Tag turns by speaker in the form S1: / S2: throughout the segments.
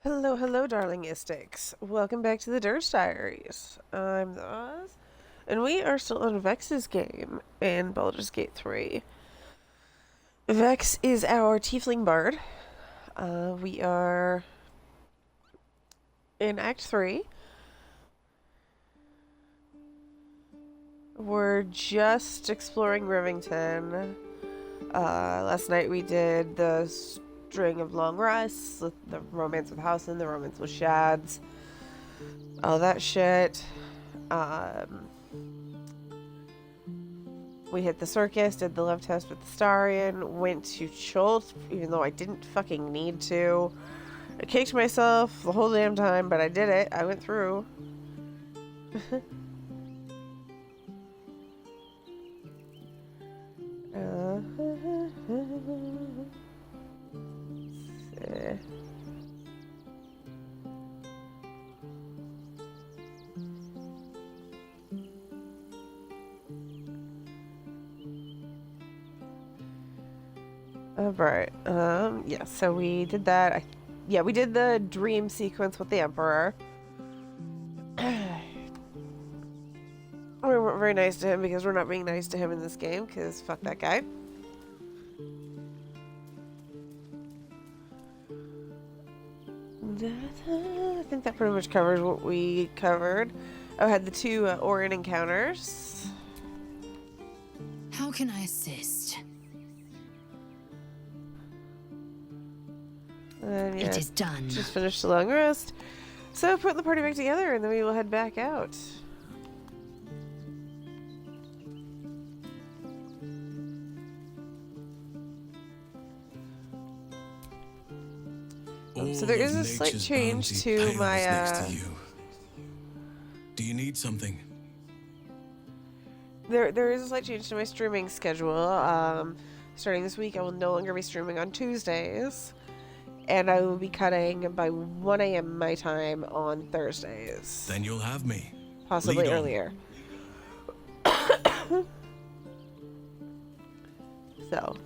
S1: Hello, hello, darling Istics. Welcome back to the Durge Diaries. I'm Voss, and we are still on Vex's game in Baldur's Gate 3. Vex is our Tiefling bard. We are in Act 3. We're just exploring Rivington. Last night we did the string of long rests, the romance with Halsin, the romance with Shads, all that shit. We hit the circus, did the love test with Astarion, went to Chult, even though I didn't fucking need to. I kicked myself the whole damn time, but I did it. I went through. Alright, yeah, so we did that. We did the dream sequence with the Emperor. We weren't very nice to him because we're not being nice to him in this game, because fuck that guy. I think that pretty much covers what we covered. I had the two Orin encounters.
S2: How can I assist?
S1: And,
S2: it is done.
S1: Just finished the long rest. So put the party back together and then we will head back out. So there is a slight change to my
S3: Do you need something?
S1: There is a slight change to my streaming schedule. Starting this week I will no longer be streaming on Tuesdays. And I will be cutting by 1 a.m. my time on Thursdays.
S3: Then you'll have me.
S1: Possibly earlier. So,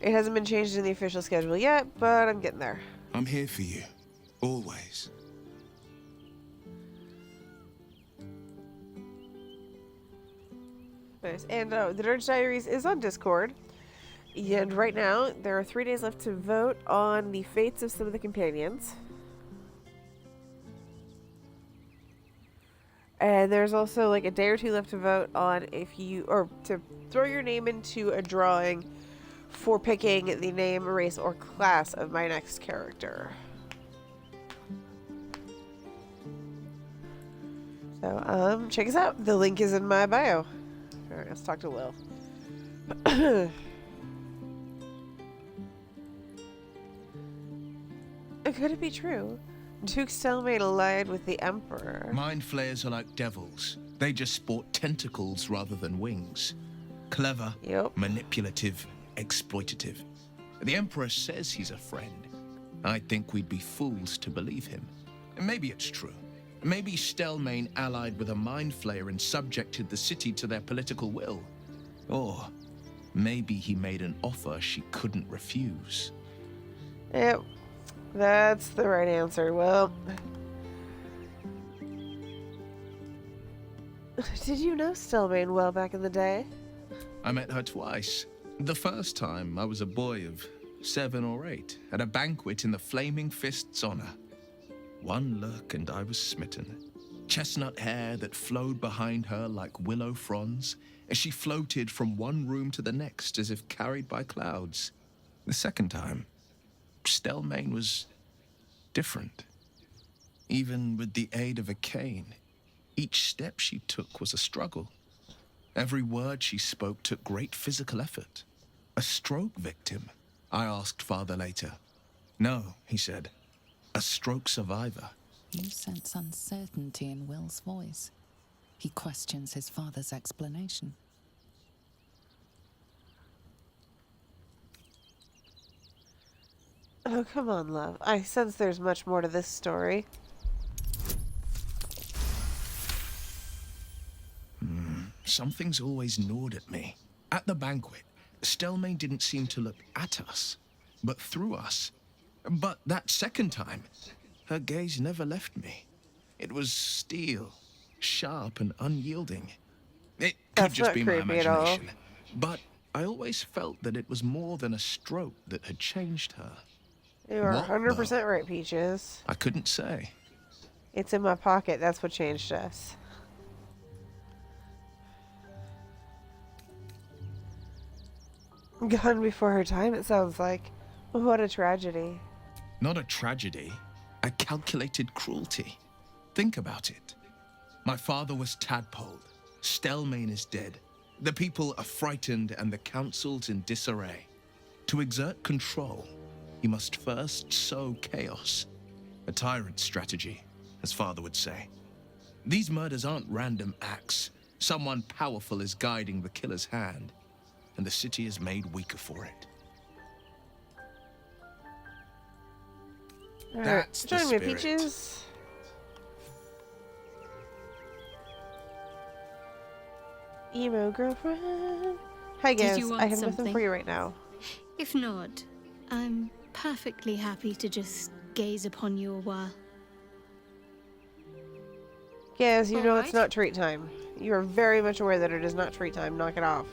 S1: it hasn't been changed in the official schedule yet, but I'm getting there.
S3: I'm here for you. Always.
S1: Nice. And the Durge Diaries is on Discord. And right now, there are 3 days left to vote on the fates of some of the companions. And there's also like a day or two left to vote on if you, or to throw your name into a drawing for picking the name, race, or class of my next character. So, check us out. The link is in my bio. Alright, let's talk to Will. Could it be true? Duke Stelmane allied with the Emperor.
S4: Mind flayers are like devils. They just sport tentacles rather than wings. Clever, manipulative, exploitative. The Emperor says he's a friend. I think we'd be fools to believe him. Maybe it's true. Maybe Stelmane allied with a mind flayer and subjected the city to their political will. Or maybe he made an offer she couldn't refuse.
S1: Yep. That's the right answer. Well, did you know Stelmane well back in the day?
S4: I met her twice. The first time, I was a boy of 7 or 8, at a banquet in the Flaming Fist's honor. One look and I was smitten. Chestnut hair that flowed behind her like willow fronds, as she floated from one room to the next as if carried by clouds. The second time, Stelmane was different. Even with the aid of a cane, each step she took was a struggle. Every word she spoke took great physical effort. A stroke victim? I asked father later. No, he said. A stroke survivor.
S2: You sense uncertainty in Will's voice. He questions his father's explanation.
S1: Oh, come on, love. I sense there's much more to this story.
S4: Something's always gnawed at me. At the banquet, Stelmane didn't seem to look at us, but through us. But that second time, Her gaze never left me. It was steel, sharp and unyielding. It could
S1: That's
S4: just
S1: not
S4: be my
S1: creepy at all.
S4: imagination. But I always felt that it was more than a stroke that had changed her.
S1: You are
S4: What,
S1: 100% right, Peaches.
S4: I couldn't say.
S1: It's in my pocket. That's what changed us. Gone before her time, it sounds like. What a tragedy.
S4: Not a tragedy, a calculated cruelty. Think about it. My father was tadpoled. Stelmane is dead. The people are frightened and the council's in disarray. To exert control, you must first sow chaos. A tyrant's strategy, as father would say. These murders aren't random acts. Someone powerful is guiding the killer's hand, and the city is made weaker for it.
S1: All right,
S4: That's the
S1: join me,
S4: spirit.
S1: Peaches. Emo girlfriend. Hi,
S5: Did
S1: guys.
S5: you want
S1: I have nothing
S5: something?
S1: for you right now.
S5: If not, I'm perfectly happy to just gaze upon you a while.
S1: Yes, you know it's
S5: Alright.
S1: not treat time. You are very much aware that it is not treat time. Knock it off.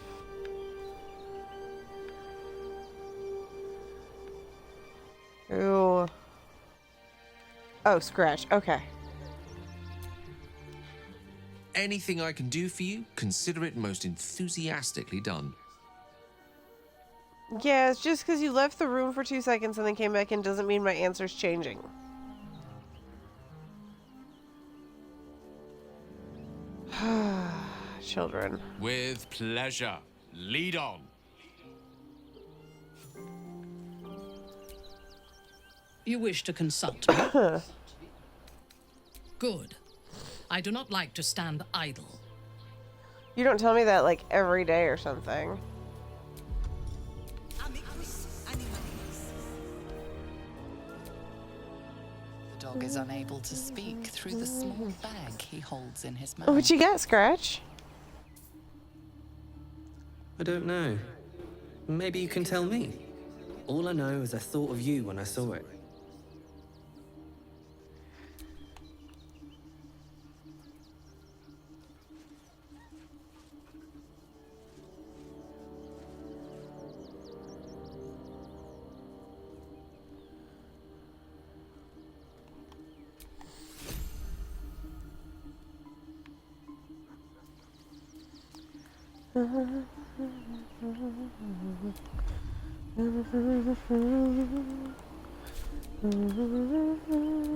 S1: Ooh. Oh, scratch. Okay.
S6: Anything I can do for you, consider it most enthusiastically done.
S1: Yeah, it's just because you left the room for 2 seconds and then came back in doesn't mean my answer's changing. Children.
S6: With pleasure. Lead on.
S7: You wish to consult me? Good. I do not like to stand idle.
S1: You don't tell me that like every day or something.
S2: The dog is unable to speak through the small bag he holds in his mouth.
S1: What you got, Scratch?
S8: I don't know. Maybe you can tell me. All I know is I thought of you when I saw it.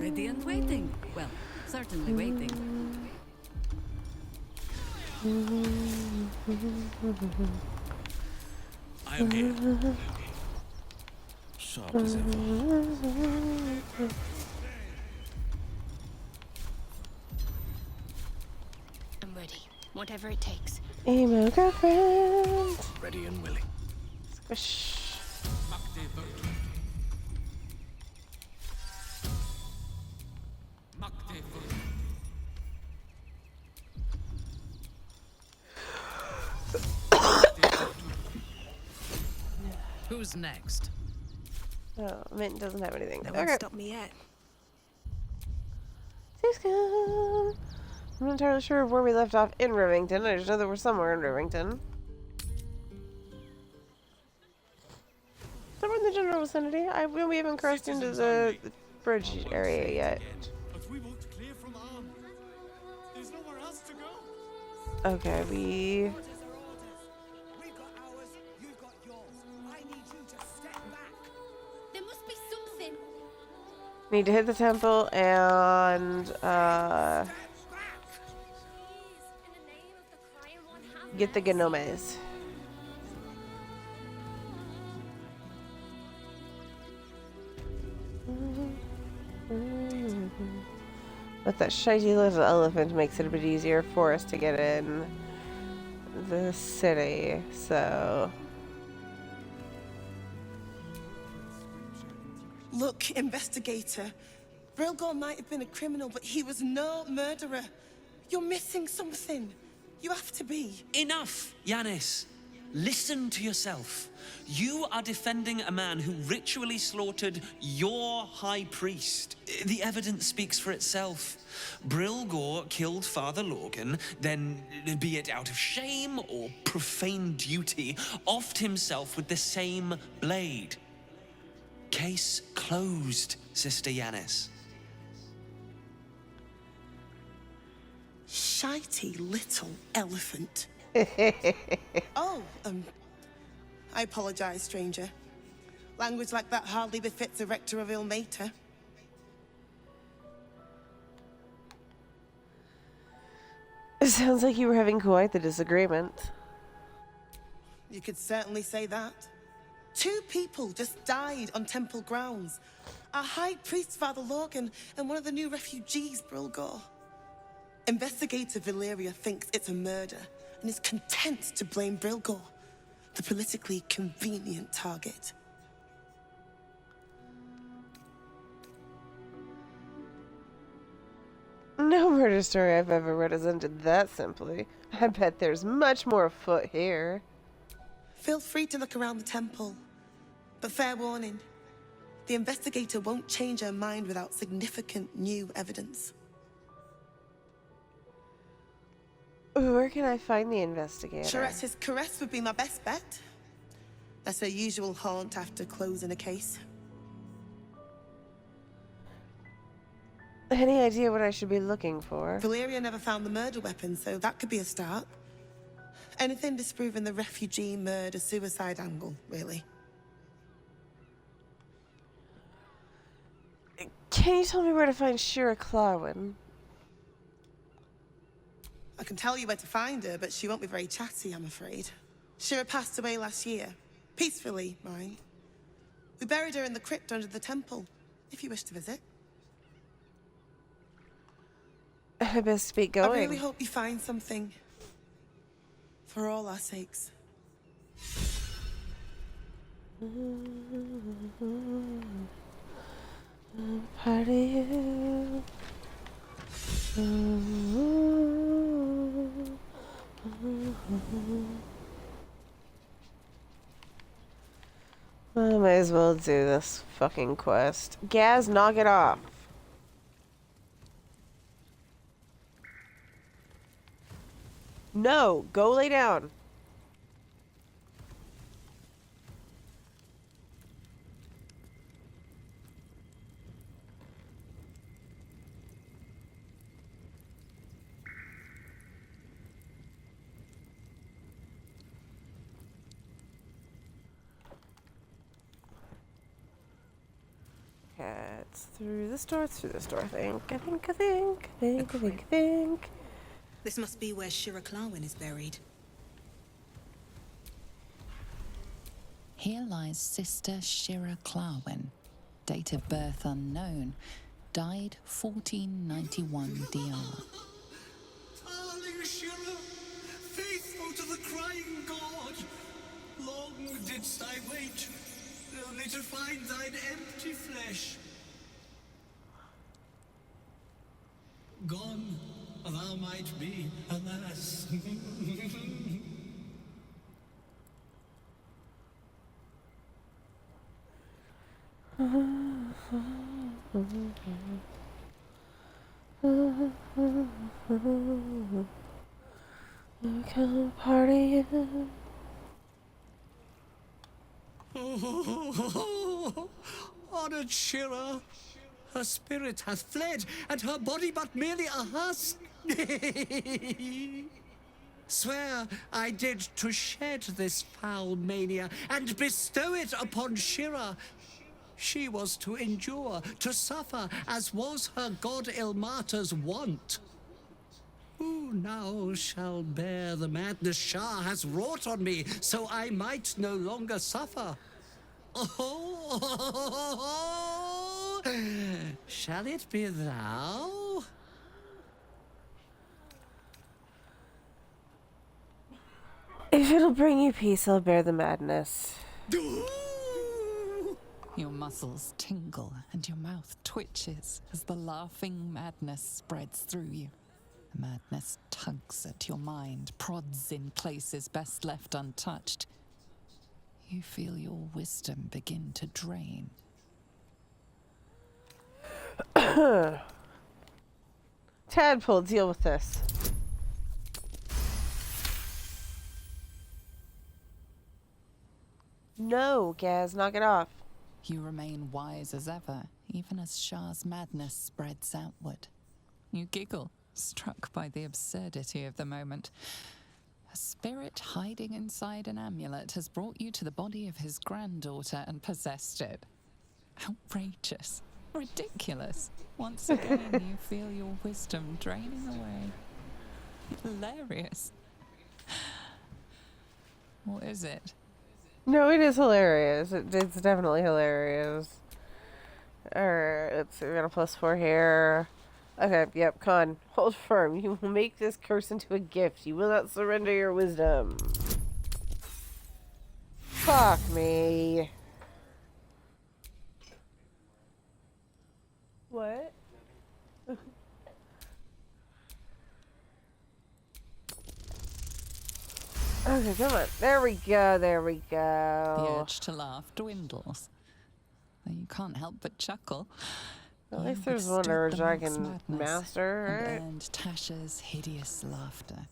S9: Ready and waiting. Well, certainly waiting.
S3: I am here. Sharp as ever.
S5: I'm ready. Whatever it takes.
S1: Emo girlfriend.
S3: Ready and willing.
S1: Squish.
S7: Who's next?
S1: Oh, Mint doesn't have anything.
S9: That won't
S1: Okay.
S9: stop me yet.
S1: I'm not entirely sure of where we left off in Rivington. I just know that we're somewhere in Rivington. Somewhere in the general vicinity. We haven't crossed into the bridge area yet.
S3: But we walked clear from arm. There's nowhere else to go.
S1: Okay, we...
S10: Orders are orders. We've got ours, you've got yours. I need you to step back.
S5: There must be something.
S1: need to hit the temple and, get the gnomes. But that shiny little elephant makes it a bit easier for us to get in the city, so...
S10: Look, investigator. Brilgor might have been a criminal, but he was no murderer. You're missing something. You have to be.
S11: Enough, Yanis. Listen to yourself. You are defending a man who ritually slaughtered your high priest. The evidence speaks for itself. Brilgor killed Father Lorgan, then, be it out of shame or profane duty, offed himself with the same blade. Case closed, Sister Yanis.
S12: Shitey little elephant. Oh, I apologize, stranger. Language like that hardly befits a rector of Ilmater.
S1: It sounds like you were having quite the disagreement.
S12: You could certainly say that. 2 people just died on temple grounds. Our high priest, Father Lorgan, and one of the new refugees, Brilgor. Investigator Valeria thinks it's a murder and is content to blame Brilgor, the politically convenient target.
S1: No murder story I've ever read has ended that simply. I bet there's much more afoot here.
S12: Feel free to look around the temple. But fair warning, the investigator won't change her mind without significant new evidence.
S1: Where can I find the investigator?
S12: Charette's caress would be my best bet. That's her usual haunt after closing a case.
S1: Any idea what I should be looking for?
S12: Valeria never found the murder weapon, so that could be a start. Anything disproving the refugee murder-suicide angle, really.
S1: Can you tell me where to find Shira Clawin?
S12: I can tell you where to find her, but she won't be very chatty, I'm afraid. Shira passed away last year. Peacefully, mind. We buried her in the crypt under the temple, if you wish to visit.
S1: I best be going.
S12: I really hope you find something. For all our sakes.
S1: Party. I might as well do this fucking quest. Gaz, knock it off. No, go lay down. It's through this door, I think.
S13: This must be where Shira Clawin is buried.
S2: Here lies Sister Shira Clawin, date of birth unknown, died 1491 DR.
S3: Darling Shira, faithful to the crying god, long didst I wait, only to find thine empty flesh. Gone thou might be, alas.
S1: Come party.
S3: Honored Shira, her spirit hath fled, and her body but merely a husk. Swear I did to shed this foul mania and bestow it upon Shira. She was to endure, to suffer, as was her god Ilmater's wont. Who now shall bear the madness Shah has wrought on me, so I might no longer suffer? Oh, shall it be thou?
S1: If it'll bring you peace, I'll bear the madness.
S2: Your muscles tingle and your mouth twitches as the laughing madness spreads through you. The madness tugs at your mind, prods in places best left untouched. You feel your wisdom begin to drain.
S1: Tadpole, deal with this. No, Gaz, knock it off.
S2: You remain wise as ever, even as Shah's madness spreads outward. You giggle, struck by the absurdity of the moment. A spirit hiding inside an amulet has brought you to the body of his granddaughter and possessed it. Outrageous. Ridiculous. Once again, you feel your wisdom draining away. Hilarious. Or is it?
S1: No, it is hilarious. It's definitely hilarious. Alright, let's see. We got a +4 here. Okay, yep, con. Hold firm. You will make this curse into a gift. You will not surrender your wisdom. Fuck me. What? Okay, come on. There we go, there we go.
S2: The urge to laugh dwindles. Though you can't help but chuckle.
S1: At least there's one urge I can master, right?
S2: And Tasha's hideous laughter.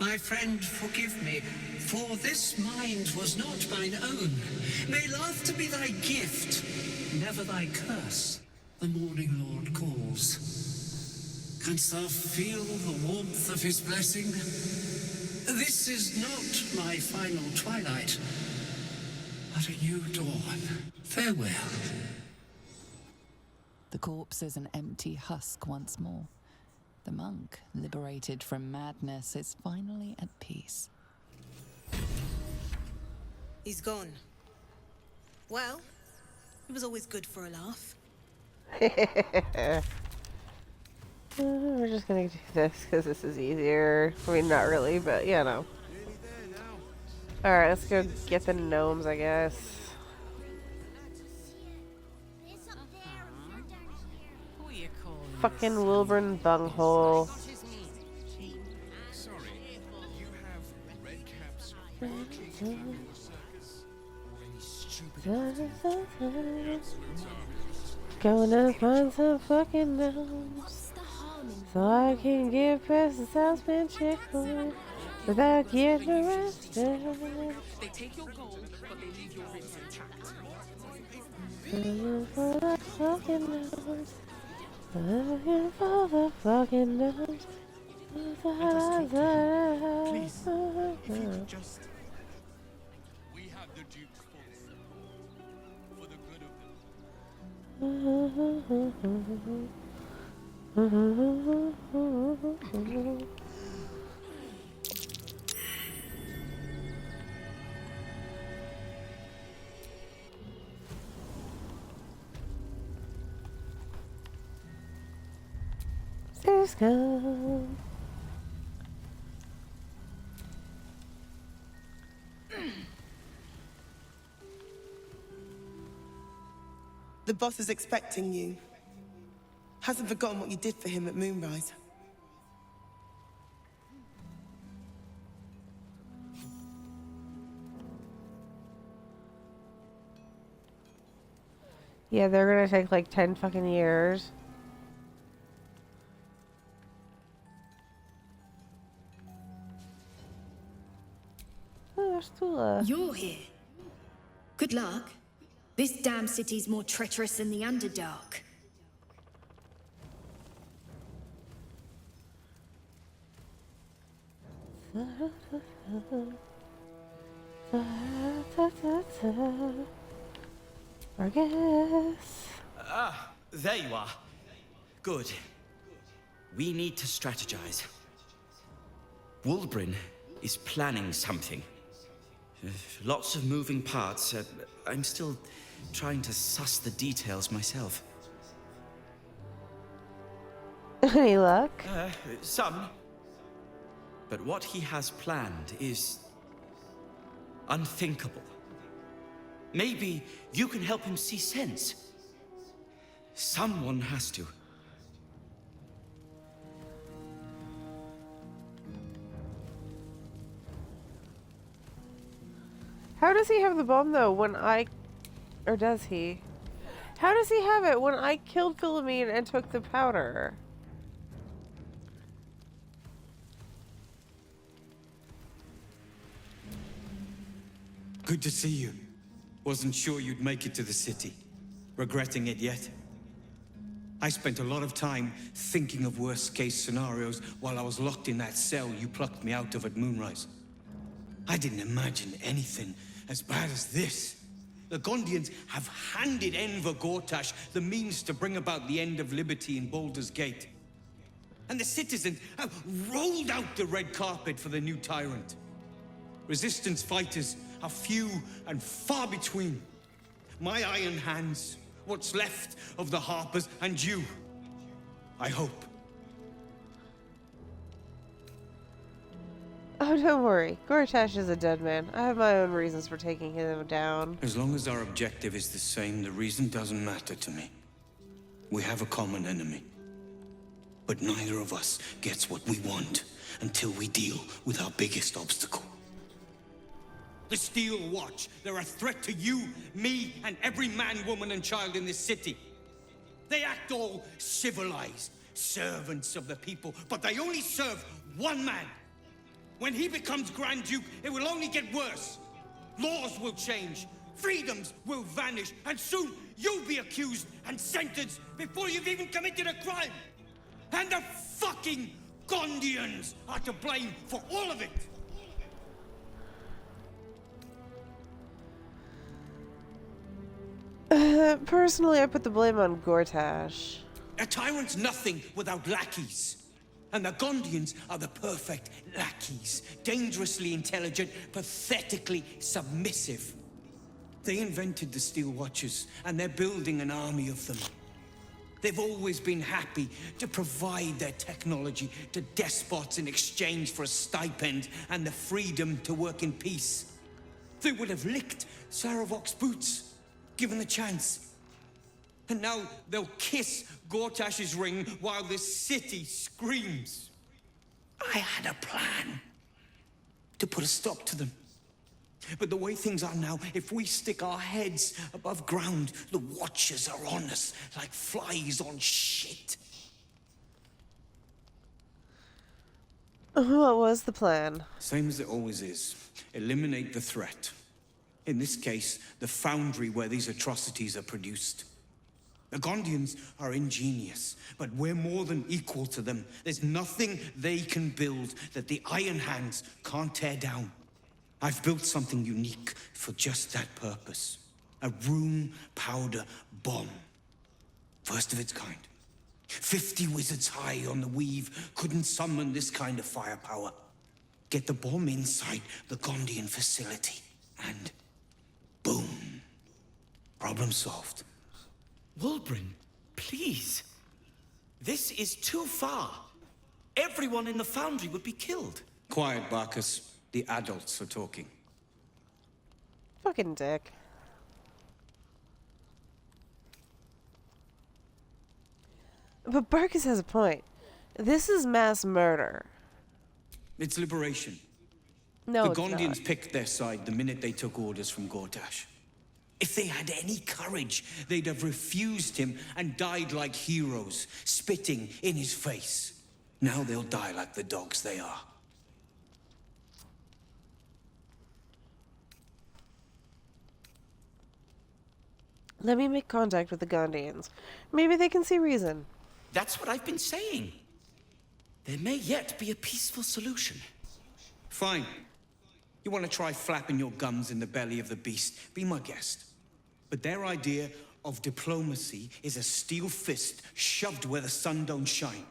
S3: My friend, forgive me, for this mind was not mine own. May laughter be thy gift, never thy curse. The morning Lord calls. Canst thou feel the warmth of his blessing? This is not my final twilight, but a new dawn. Farewell.
S2: The corpse is an empty husk once more. The monk, liberated from madness, is finally at peace.
S13: He's gone. Well, it was always good for a laugh.
S1: We're just gonna do this because this is easier. I mean, not really, but you know. Alright, let's go get the gnomes, I guess. Fucking Wulbren bunghole. Gonna find some fucking gnomes so I can get past the Southman chicken without getting arrested.
S14: They take your gold, but they leave your ribs intact.
S1: Looking for the fucking gnomes. Looking for the fucking gnomes.
S14: Please, if you could just... We have the Duke's force. For the good of them.
S1: Let's go.
S12: The boss is expecting you. Hasn't forgotten what you did for him at Moonrise.
S1: Yeah, they're gonna take like 10 fucking years. Oh, there's Tula.
S15: You're here. Good luck. This damn city's more treacherous than the Underdark.
S1: I guess.
S16: Ah, there you are. Good. We need to strategize. Wulbren is planning something. Lots of moving parts. I'm still trying to suss the details myself.
S1: Any luck?
S16: Some. But what he has planned is unthinkable. Maybe you can help him see sense. Someone has to.
S1: How does he have the bomb though when I... Or does he? How does he have it when I killed Philomene and took the powder?
S17: Good to see you. Wasn't sure you'd make it to the city. Regretting it yet? I spent a lot of time thinking of worst-case scenarios while I was locked in that cell you plucked me out of at Moonrise. I didn't imagine anything as bad as this. The Gondians have handed Enver Gortash the means to bring about the end of liberty in Baldur's Gate. And the citizens have rolled out the red carpet for the new tyrant. Resistance fighters are few and far between. My iron hands, what's left of the Harpers, and you. I hope.
S1: Oh, don't worry. Gortash is a dead man. I have my own reasons for taking him down.
S17: As long as our objective is the same, the reason doesn't matter to me. We have a common enemy. But neither of us gets what we want until we deal with our biggest obstacle. The Steel Watch. They're a threat to you, me, and every man, woman, and child in this city. They act all civilized, servants of the people, but they only serve one man. When he becomes Grand Duke, it will only get worse. Laws will change, freedoms will vanish, and soon you'll be accused and sentenced before you've even committed a crime. And the fucking Gondians are to blame for all of it.
S1: Personally, I put the blame on Gortash.
S17: A tyrant's nothing without lackeys. And the Gondians are the perfect lackeys. Dangerously intelligent, pathetically submissive. They invented the Steel Watchers, and they're building an army of them. They've always been happy to provide their technology to despots in exchange for a stipend and the freedom to work in peace. They would have licked Saravok's boots, given the chance. And now they'll kiss Gortash's ring while the city screams. I had a plan to put a stop to them. But the way things are now, if we stick our heads above ground, the Watchers are on us like flies on shit.
S1: What was the plan?
S17: Same as it always is. Eliminate the threat. In this case, the foundry where these atrocities are produced. The Gondians are ingenious, but we're more than equal to them. There's nothing they can build that the Iron Hands can't tear down. I've built something unique for just that purpose. A room powder bomb. First of its kind. 50 wizards high on the weave couldn't summon this kind of firepower. Get the bomb inside the Gondian facility, and boom. Problem solved.
S16: Wulbren, please. This is too far. Everyone in the foundry would be killed.
S17: Quiet, Barkus. The adults are talking.
S1: Fucking dick. But Barkus has a point. This is mass murder.
S17: It's liberation.
S1: No,
S17: the
S1: it's
S17: Gondians
S1: not.
S17: picked their side the minute they took orders from Gortash. If they had any courage, they'd have refused him and died like heroes, spitting in his face. Now they'll die like the dogs they are.
S1: Let me make contact with the Gondians. Maybe they can see reason.
S16: That's what I've been saying. There may yet be a peaceful solution.
S17: Fine. You want to try flapping your gums in the belly of the beast? Be my guest. But their idea of diplomacy is a steel fist shoved where the sun don't shine.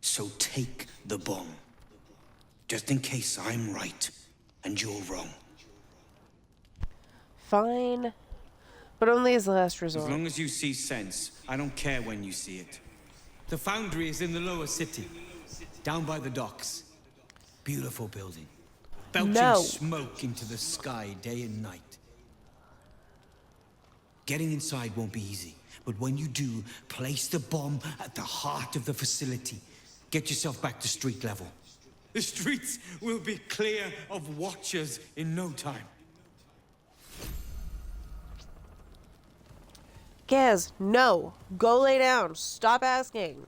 S17: So take the bomb. Just in case I'm right and you're wrong.
S1: Fine. But only as a last resort.
S17: As long as you see sense, I don't care when you see it. The foundry is in the lower city, down by the docks. Beautiful building. Belching smoke into the sky day and night. Getting inside won't be easy, but when you do, place the bomb at the heart of the facility. Get yourself back to street level. The streets will be clear of watchers in no time.
S1: Gaz, no. Go lay down. Stop asking.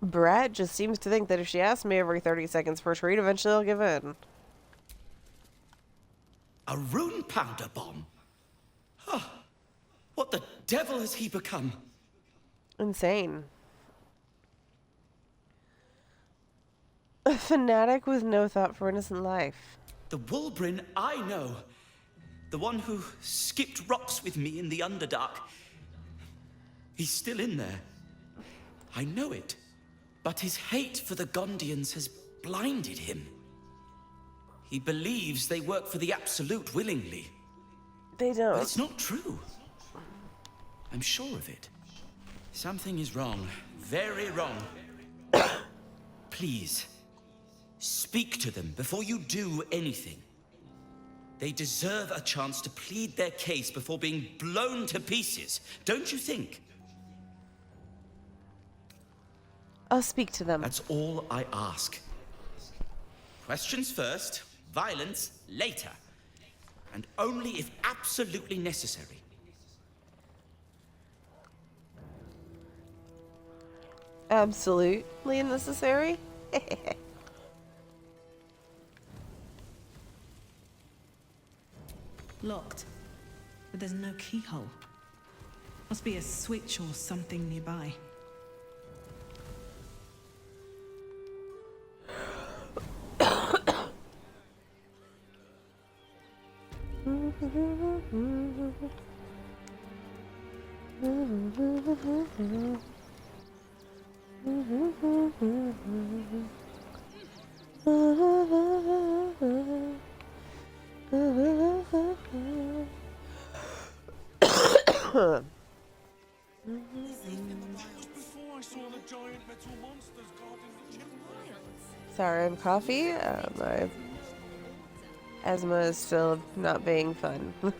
S1: Brad just seems to think that if she asks me every 30 seconds for a treat, eventually I'll give in.
S16: A rune powder bomb? Huh. What the devil has he become?
S1: Insane. A fanatic with no thought for innocent life.
S16: The Wulbren I know. The one who skipped rocks with me in the Underdark. He's still in there. I know it. But his hate for the Gondians has blinded him. He believes they work for the Absolute willingly.
S1: They don't.
S16: But it's not true. I'm sure of it. Something is wrong. Very wrong. Please, speak to them before you do anything. They deserve a chance to plead their case before being blown to pieces, don't you think?
S1: I'll speak to them.
S16: That's all I ask. Questions first, violence later. And only if absolutely necessary.
S1: Absolutely necessary?
S18: Locked, but there's no keyhole. Must be a switch or something nearby.
S1: Sorry, I'm coffee. My asthma is still not being fun.
S10: Orders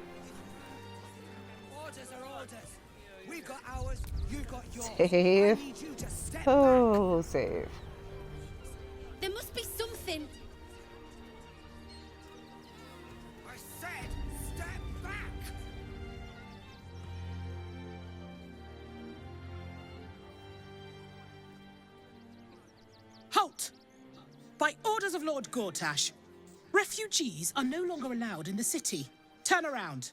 S10: are orders. We've got ours, you've got yours.
S1: Save.
S10: I need you to step
S1: Oh, save.
S15: There must be something.
S10: I said, step back.
S19: Halt! By orders of Lord Gortash, refugees are no longer allowed in the city. Turn around.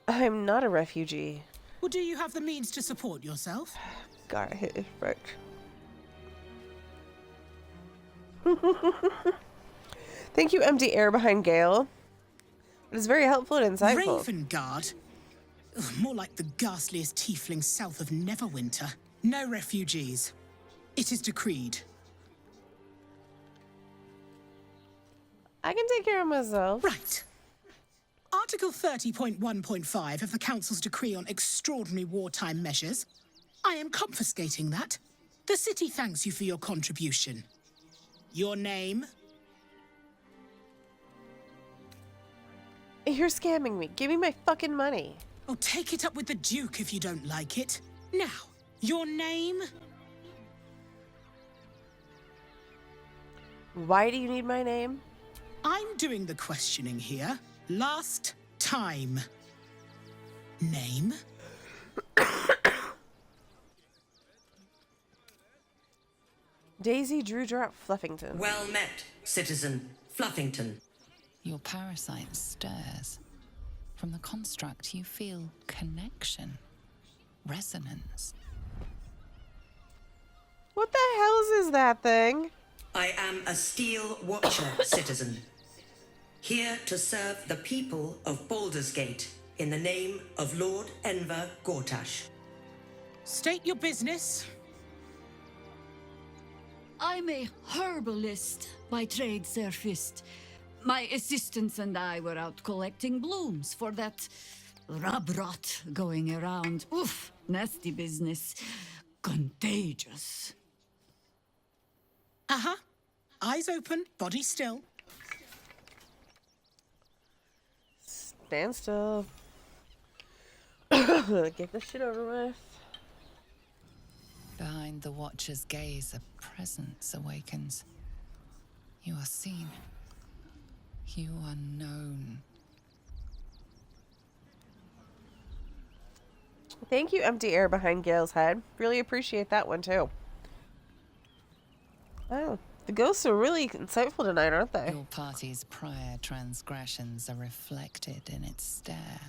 S1: I'm not a refugee.
S19: Well, do you have the means to support yourself?
S1: God, I hit it right. Thank you, empty air behind Gale. It is very helpful and insightful.
S19: Ravengard? Ugh, more like the ghastliest tiefling south of Neverwinter. No refugees. It is decreed.
S1: I can take care of myself.
S19: Right. Article 30.1.5 of the Council's decree on extraordinary wartime measures. I am confiscating that. The city thanks you for your contribution. Your name?
S1: You're scamming me. Give me my fucking money.
S19: Oh, take it up with the Duke if you don't like it. Now, your name?
S1: Why do you need my name?
S19: I'm doing the questioning here. Last time. Name?
S1: Daisy Drewdrop Fluffington.
S20: Well met, citizen Fluffington.
S2: Your parasite stirs. From the construct, you feel connection, resonance.
S1: What the hell is that thing?
S20: I am a Steel Watcher, citizen. Here to serve the people of Baldur's Gate in the name of Lord Enver Gortash.
S19: State your business.
S9: I'm a herbalist by trade, Sir Fist. My assistants and I were out collecting blooms for that rub rot going around. Oof, nasty business. Contagious.
S19: Uh-huh. Eyes open, body still.
S1: Stand still. Get this shit over with.
S2: Behind the Watcher's gaze, a presence awakens. You are seen. You are known.
S1: Thank you, empty air behind Gale's head. Really appreciate that one, too. Oh, the ghosts are really insightful tonight, aren't they?
S2: Your party's prior transgressions are reflected in its stare,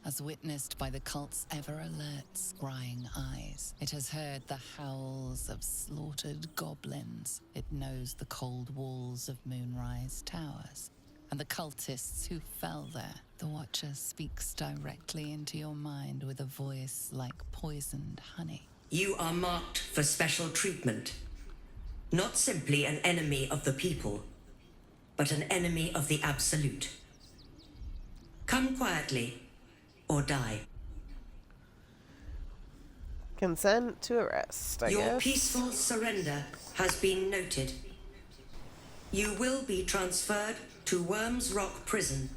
S2: as witnessed by the cult's ever-alert, scrying eyes. It has heard the howls of slaughtered goblins. It knows the cold walls of Moonrise Towers, and the cultists who fell there. The Watcher speaks directly into your mind with a voice like poisoned honey.
S20: You are marked for special treatment. Not simply an enemy of the people, but an enemy of the Absolute. Come quietly, or die.
S1: Consent to arrest, I guess.
S20: Your peaceful surrender has been noted. You will be transferred to Wyrm's Rock Prison,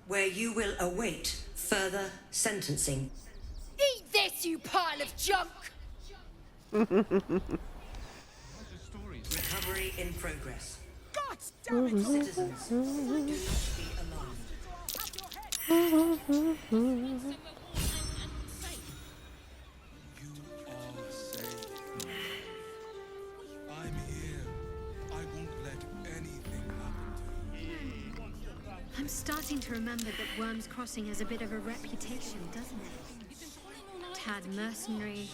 S20: where you will await further sentencing.
S15: Eat this, you pile of junk! Recovery in progress.
S12: God damn it!
S20: Citizens, do not be alarmed.
S14: I'm here. I won't let anything happen to you.
S5: I'm starting to remember that Wyrm's Crossing has a bit of a reputation, doesn't it? Tad mercenary,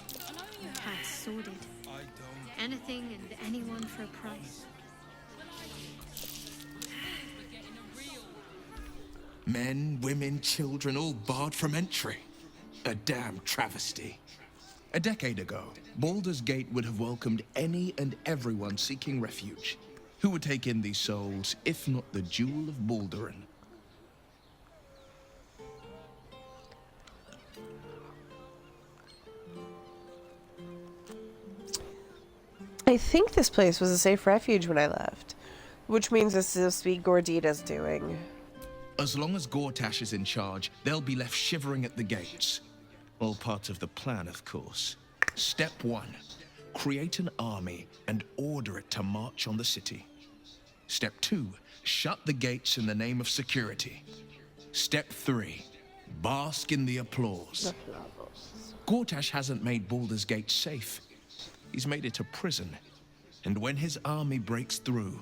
S5: tad sordid. Anything and anyone for a price.
S4: Men, women, children, all barred from entry. A damn travesty. A decade ago, Baldur's Gate would have welcomed any and everyone seeking refuge. Who would take in these souls, if not the Jewel of Wulbren?
S1: I think this place was a safe refuge when I left, which means this is supposed to be Gordita's doing.
S4: As long as Gortash is in charge, they'll be left shivering at the gates. All part of the plan, of course. Step 1. Create an army and order it to march on the city. Step 2. Shut the gates in the name of security. Step 3. Bask in the applause. Gortash hasn't made Baldur's Gate safe. He's made it a prison. And when his army breaks through,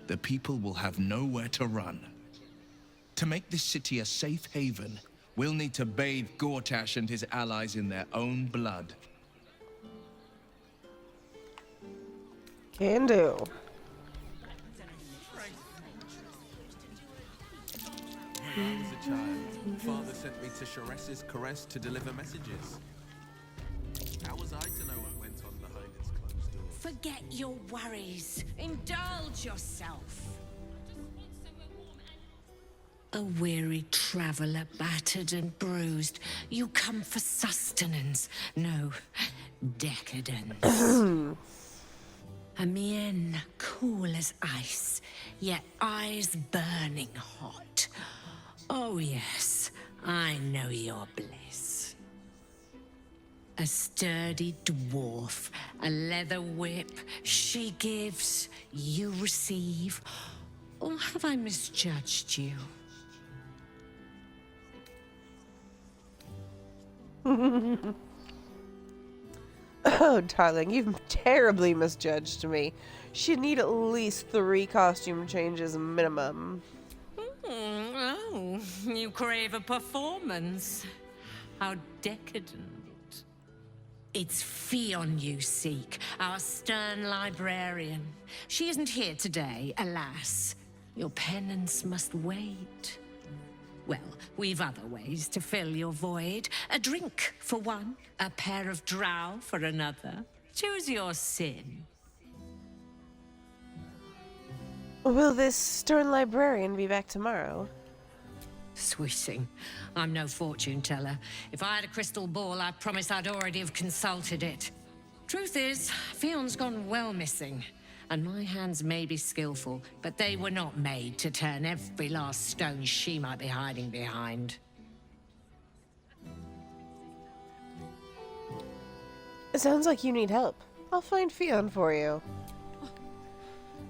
S4: the people will have nowhere to run. To make this city a safe haven, we'll need to bathe Gortash and his allies in their own blood.
S1: Can do.
S6: When I was a child, Father sent me to Sharess's Caress to deliver messages. How was I to know what went on behind its closed door?
S21: Forget your worries. Indulge yourself. A weary traveller, battered and bruised. You come for sustenance. No, decadence. A mien cool as ice, yet eyes burning hot. Oh yes, I know your bliss. A sturdy dwarf, a leather whip, she gives, you receive. Or have I misjudged you?
S1: Oh, darling, you've terribly misjudged me. She'd need at least 3 costume changes minimum.
S21: Oh, you crave a performance. How decadent. It's Ffion you seek, our stern librarian. She isn't here today, alas. Your penance must wait. Well, we've other ways to fill your void. A drink for one, a pair of drow for another. Choose your sin.
S1: Will this stern librarian be back tomorrow?
S21: Swishing. I'm no fortune teller. If I had a crystal ball, I promise I'd already have consulted it. Truth is, Fion's gone well missing. and my hands may be skillful, but they were not made to turn every last stone she might be hiding behind.
S1: It sounds like you need help. I'll find Ffion for you.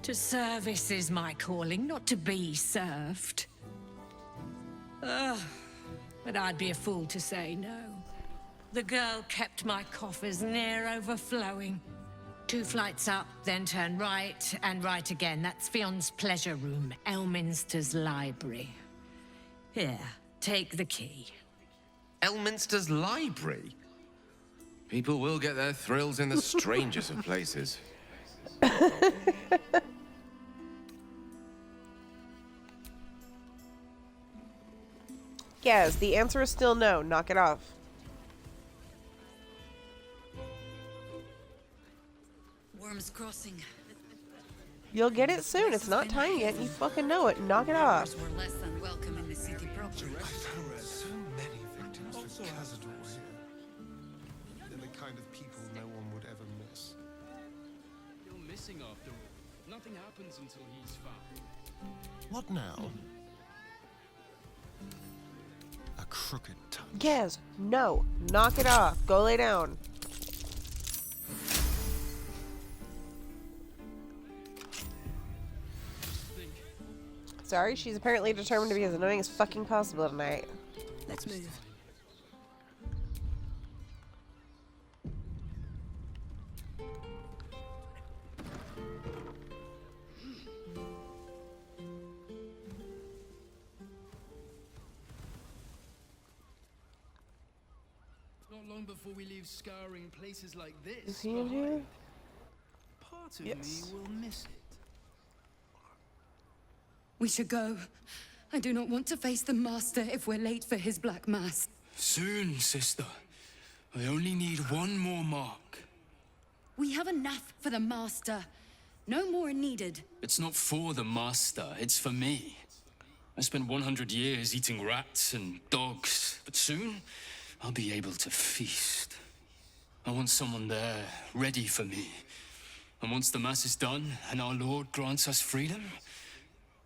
S21: To service is my calling, not to be served. Ugh, but I'd be a fool to say no. The girl kept my coffers near overflowing. 2 flights up, then turn right, and right again. That's Fion's pleasure room, Elminster's library. Here, take the key.
S6: Elminster's library? People will get their thrills in the strangest of places.
S1: Yes, the answer is still no. Knock it off.
S9: Wyrm's Crossing.
S1: You'll get it soon. It's not time yet. You fucking know it. Knock it off.
S9: Were less than welcome in the city proper.
S14: So many victims for Khazad-dûr here. They're the kind of people no one would ever miss.
S8: You're missing after all. Nothing happens until he's found.
S14: What now? A crooked tongue.
S1: Yes. No. Knock it off. Go lay down. Sorry, she's apparently determined to be as annoying as fucking possible tonight.
S13: Let's move.
S8: Not long before we leave scouring places like this.
S1: Is he in here?
S8: Part of
S1: Yes.
S8: me will miss it.
S9: We should go. I do not want to face the Master if we're late for his Black Mass.
S8: Soon, sister. I only need one more mark.
S9: We have enough for the Master. No more needed.
S8: It's not for the Master, it's for me. I spent 100 years eating rats and dogs, but soon I'll be able to feast. I want someone there, ready for me. And once the Mass is done and our Lord grants us freedom,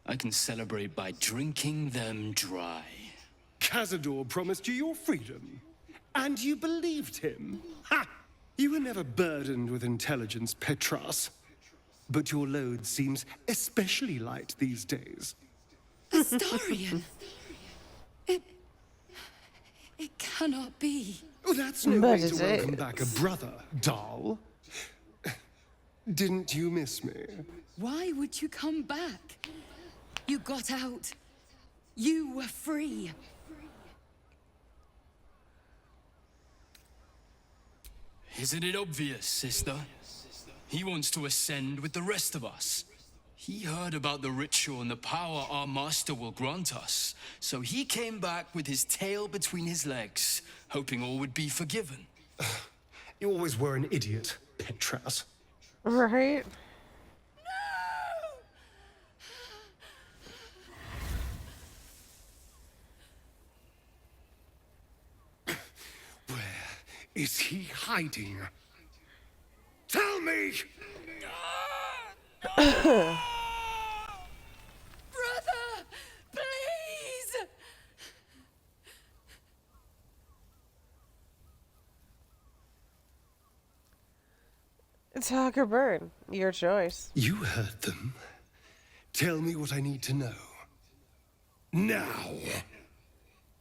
S8: I can celebrate by drinking them dry.
S14: Khazad-dûr promised you your freedom, and you believed him. Ha! You were never burdened with intelligence, Petras. But your load seems especially light these days.
S9: Astarion! It cannot be.
S14: Oh, that's no way to welcome back a brother, doll. Didn't you miss me?
S9: Why would you come back? You got out. You were free.
S8: Isn't it obvious, sister? He wants to ascend with the rest of us. He heard about the ritual and the power our master will grant us, so he came back with his tail between his legs, hoping all would be forgiven.
S14: You always were an idiot, Petras.
S1: Right?
S14: Is he hiding? Tell me!
S9: Brother! Please!
S1: Talk or burn. Your choice.
S14: You heard them. Tell me what I need to know. Now!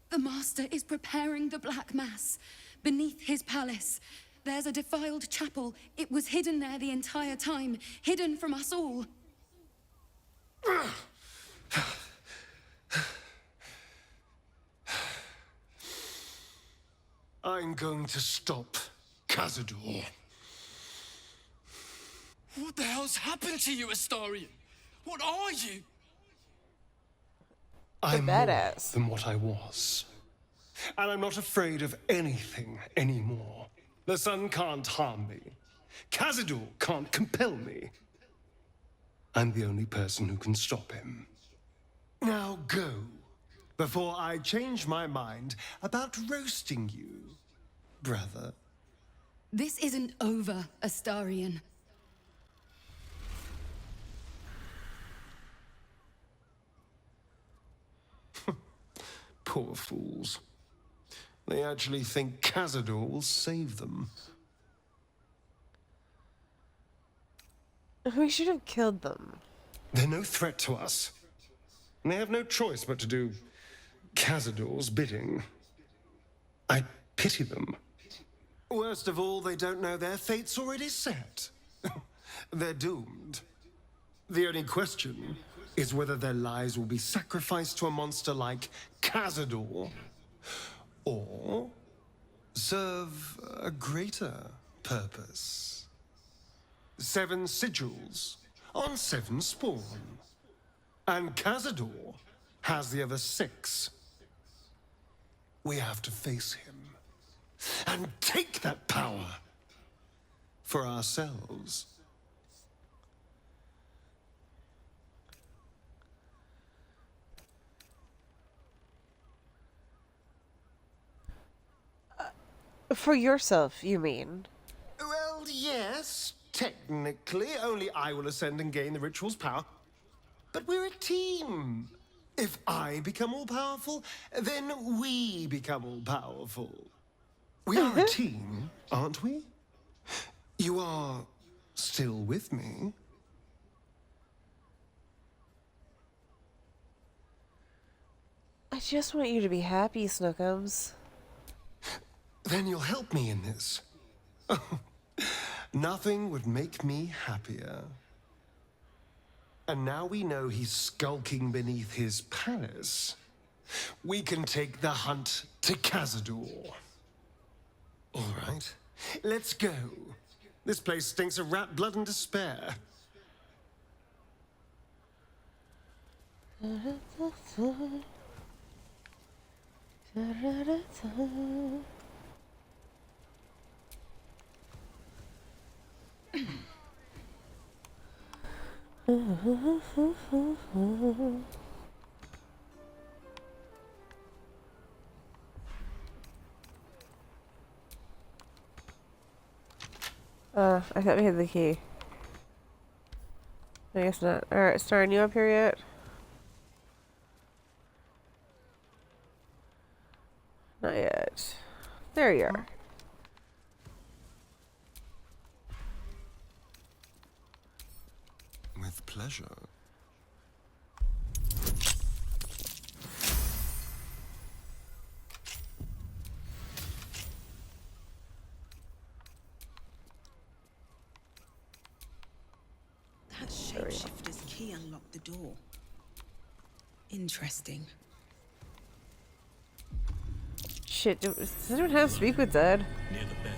S9: The Master is preparing the Black Mass. Beneath his palace, there's a defiled chapel. It was hidden there the entire time, hidden from us all.
S14: I'm going to stop Khazad-dûr.
S8: What the hell's happened to you, Astarion? What are you?
S14: I'm
S1: badass.
S14: more than what I was. And I'm not afraid of anything anymore. The sun can't harm me. Khazad-dûr can't compel me. I'm the only person who can stop him. Now go, before I change my mind about roasting you, brother.
S9: This isn't over, Astarion.
S14: Poor fools. They actually think Cazador will save them.
S1: We should have killed them.
S14: They're no threat to us. And they have no choice but to do Cazador's bidding. I pity them. Worst of all, they don't know their fate's already set. They're doomed. The only question is whether their lives will be sacrificed to a monster like Cazador, or serve a greater purpose. 7 sigils on 7 spawn. And Cazador has the other 6. We have to face him and take that power for ourselves.
S1: For yourself, you mean?
S14: Well, yes, technically. Only I will ascend and gain the ritual's power. But we're a team. If I become all-powerful, then we become all-powerful. We are a team, aren't we? You are still with me?
S1: I just want you to be happy, Snookums.
S14: Then you'll help me in this. Nothing would make me happier. And now we know he's skulking beneath his palace. We can take the hunt to Cazador. All right, let's go. This place stinks of rat blood and despair.
S1: I thought we had the key. I guess not. Alright, Astarion, you up here yet? Not yet. There you are.
S14: With pleasure.
S13: That shapeshifter's key unlocked the door. Interesting.
S1: Shit, does anyone have speak with Dead?
S6: Near the bed.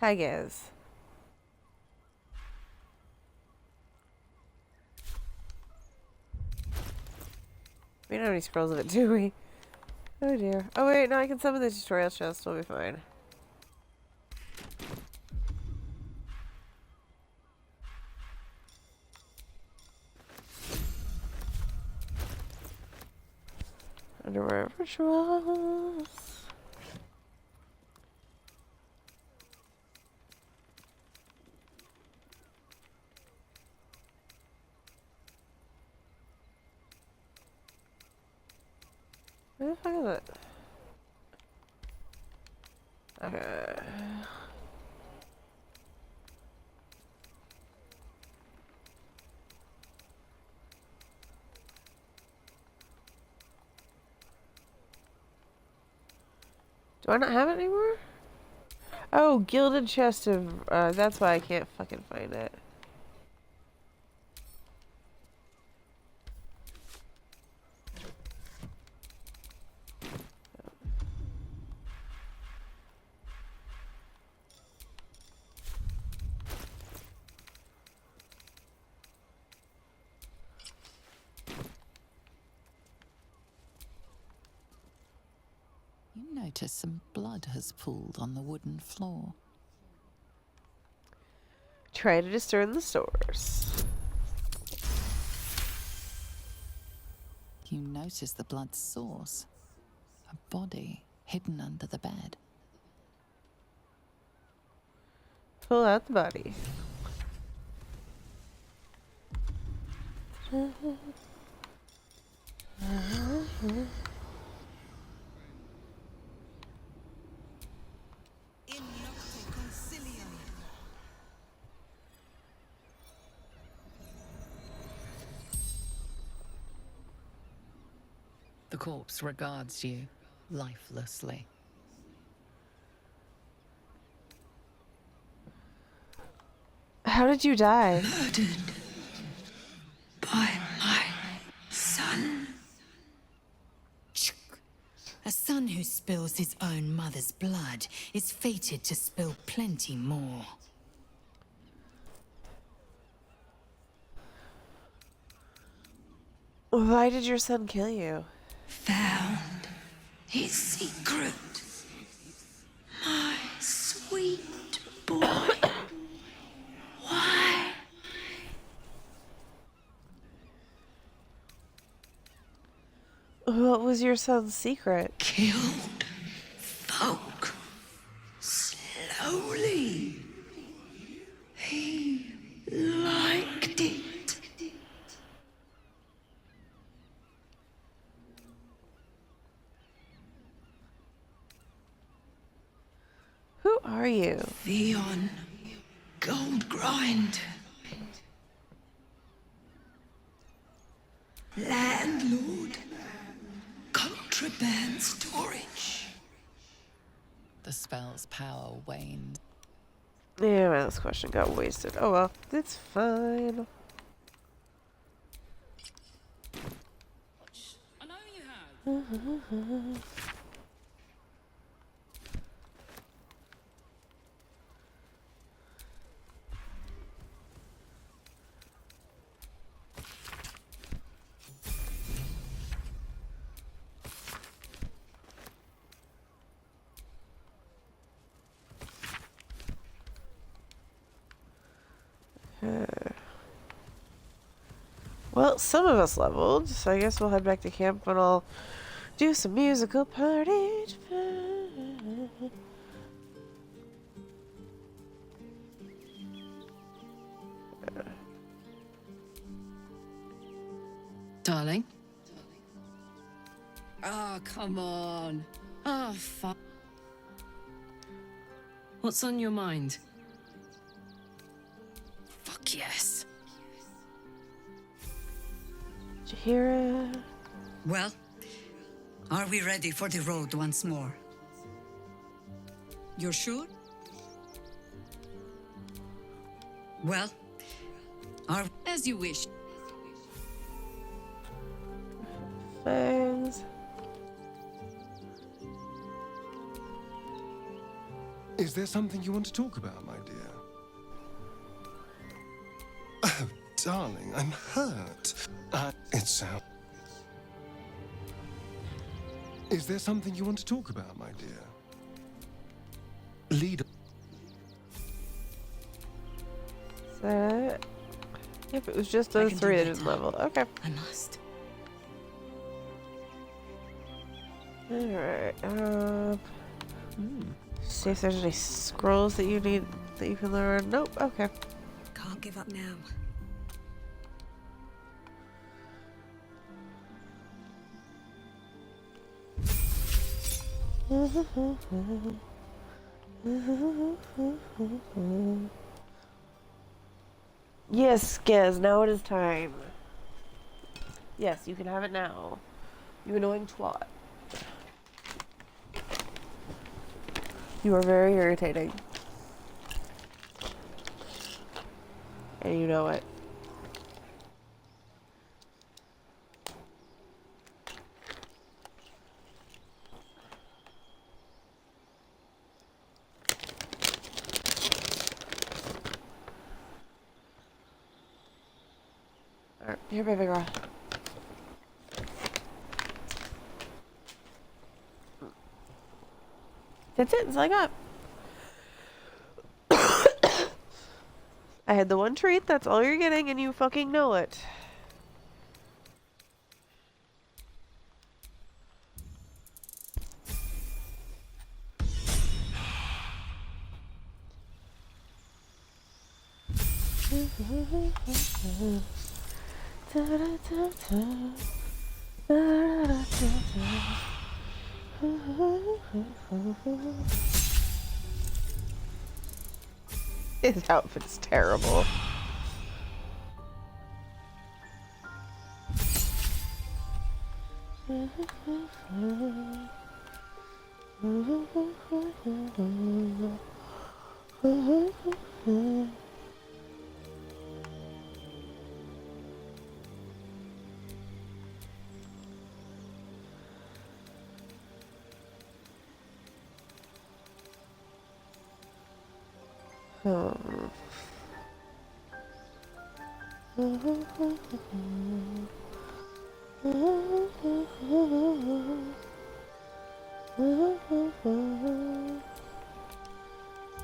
S1: Hi, guys. We don't have any scrolls of it, do we? Oh dear. Oh wait, no, I can summon the tutorial chest, we'll be fine. Underwear rituals. Where the fuck is it? Okay. Do I not have it anymore? Oh, gilded chest of... that's why I can't fucking find it.
S2: You notice some blood has pooled on the wooden floor.
S1: Try to discern the source.
S2: You notice the blood's source. A body hidden under the bed.
S1: Pull out the body.
S2: The corpse regards you lifelessly.
S1: How did you die?
S15: Murdered by my son.
S7: A son who spills his own mother's blood is fated to spill plenty more.
S1: Why did your son kill you?
S15: Found his secret. My sweet boy. Why?
S1: What was your son's secret?
S15: Killed folk. Slowly. He liked it.
S1: Who are you?
S15: Ffion. Gold grind. Landlord. Contraband storage.
S2: The spell's power waned.
S1: Yeah, my last question got wasted. Oh well, it's fine.
S8: I know you have.
S1: Well, some of us leveled, so I guess we'll head back to camp and I'll do some musical party.
S21: Darling? Oh, come on. Oh, fuck. What's on your mind? Fuck yes.
S1: Did you hear it?
S7: Well, are we ready for the road once more? You're sure? Well, as you wish.
S1: Thanks.
S14: Is there something you want to talk about, my dear? Oh, darling, I'm hurt. It's out. Is there something you want to talk about, my dear? Lead.
S1: So, yep, it was just those three that didn't level. Okay.
S7: I must.
S1: Alright, see if there's any scrolls that you need that you can learn. Nope, okay.
S13: Can't give up now.
S1: Yes, Gez, now it is time. Yes, you can have it now. You annoying twat. You are very irritating. And you know it. Alright, here, baby girl. That's it. That's all I got. I had the one treat. That's all you're getting, and you fucking know it. His outfit's terrible.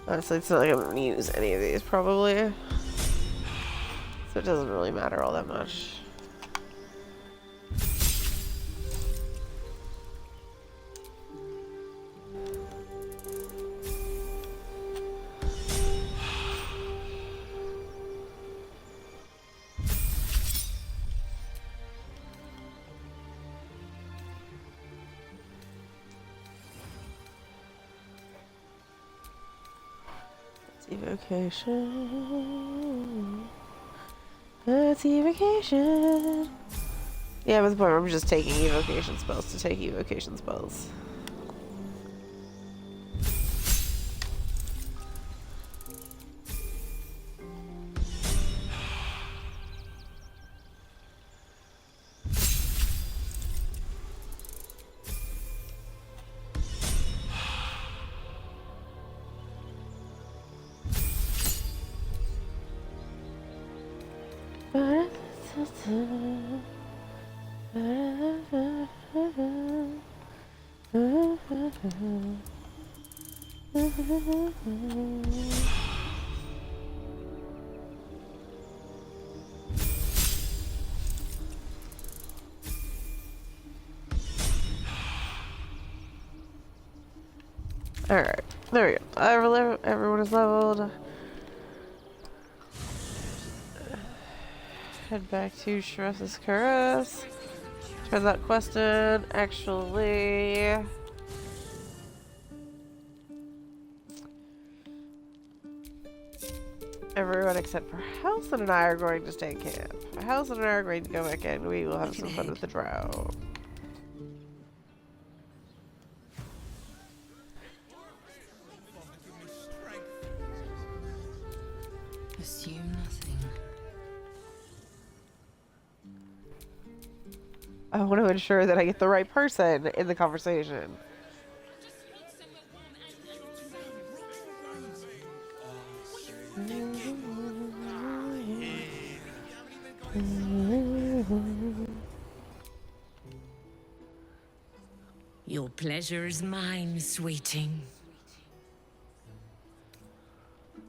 S1: Honestly, it's not like I'm gonna use any of these, probably. So it doesn't really matter all that much. Evocation. That's evocation. Yeah, but the point I'm just taking evocation spells to take evocation spells. Alright, there we go. Everyone is leveled. Head back to Shress's Caress. Try that quest in. Actually, everyone except for Halsin and I are going to stay in camp. Halsin and I are going to go back in. We will have some fun with the drow.
S2: Assume nothing.
S1: I want to ensure that I get the right person in the conversation.
S21: Your pleasure is mine, sweeting.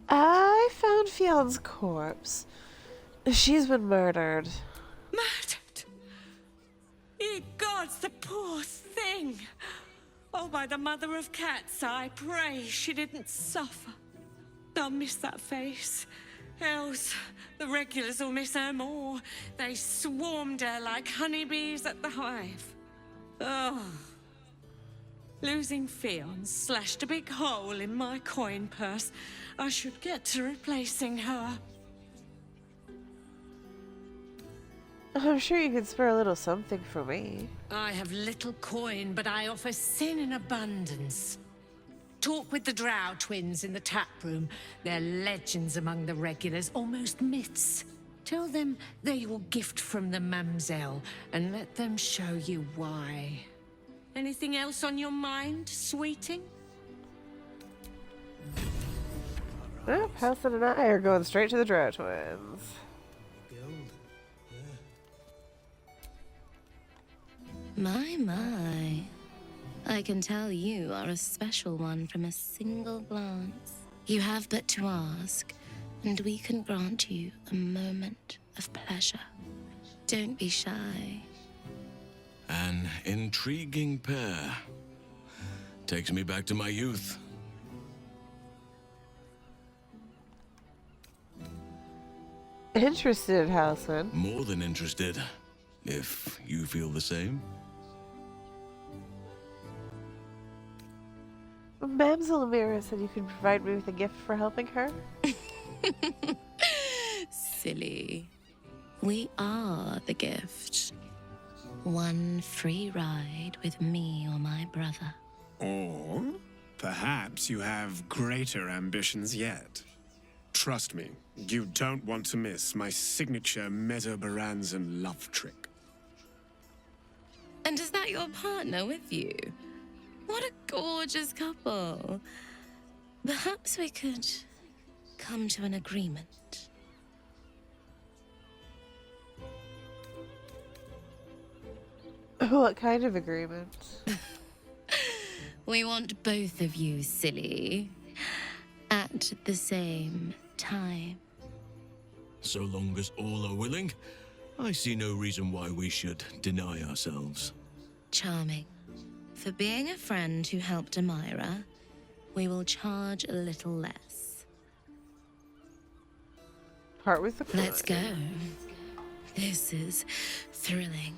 S1: I found Ffion's corpse. She's been murdered.
S21: Murdered? Ye gods, the poor thing! Oh, by the mother of cats, I pray she didn't suffer. I'll miss that face. Else, the regulars will miss her more. They swarmed her like honeybees at the hive. Oh. Losing Ffion slashed a big hole in my coin purse. I should get to replacing her.
S1: I'm sure you could spare a little something for me.
S21: I have little coin, but I offer sin in abundance. Talk with the drow twins in the tap room. They're legends among the regulars, almost myths. Tell them they're your gift from the mamselle, and let them show you why. Anything else on your mind, sweeting?
S1: Well, Halsin and I are going straight to the drow twins.
S11: My. I can tell you are a special one from a single glance. You have but to ask, and we can grant you a moment of pleasure. Don't be shy.
S22: An intriguing pair. Takes me back to my youth.
S1: Interested, Halsin?
S22: More than interested, if you feel the same.
S1: Mamselle Amira said you could provide me with a gift for helping her.
S11: Silly. We are the gift. One free ride with me or my brother.
S14: Or perhaps you have greater ambitions yet. Trust me, you don't want to miss my signature Mesobaranzan love trick.
S11: And is that your partner with you? What a gorgeous couple. Perhaps we could come to an agreement.
S1: What kind of agreement?
S11: We want both of you, silly, at the same time.
S22: So long as all are willing, I see no reason why we should deny ourselves.
S11: Charming. For being a friend who helped Amira, we will charge a little less.
S1: Part with the crime.
S11: Let's go. This is thrilling.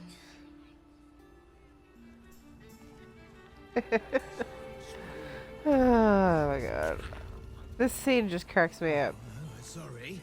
S1: Oh my god. This scene just cracks me up.
S10: Sorry.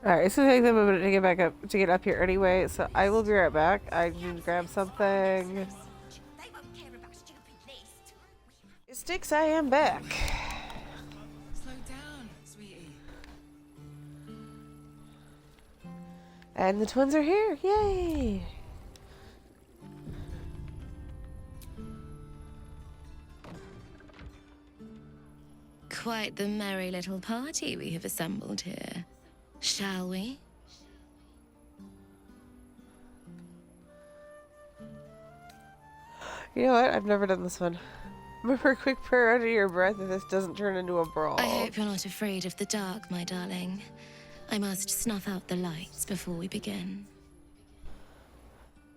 S1: Alright, it's gonna take them a minute to get back up to get up here anyway, so I will be right back. I need to grab something. Sticks, I am back.
S18: Slow down, sweetie.
S1: And the twins are here. Yay!
S11: Quite the merry little party we have assembled here. Shall we?
S1: You know what? I've never done this one. Remember a quick prayer under your breath if this doesn't turn into a brawl.
S11: I hope you're not afraid of the dark, my darling. I must snuff out the lights before we begin.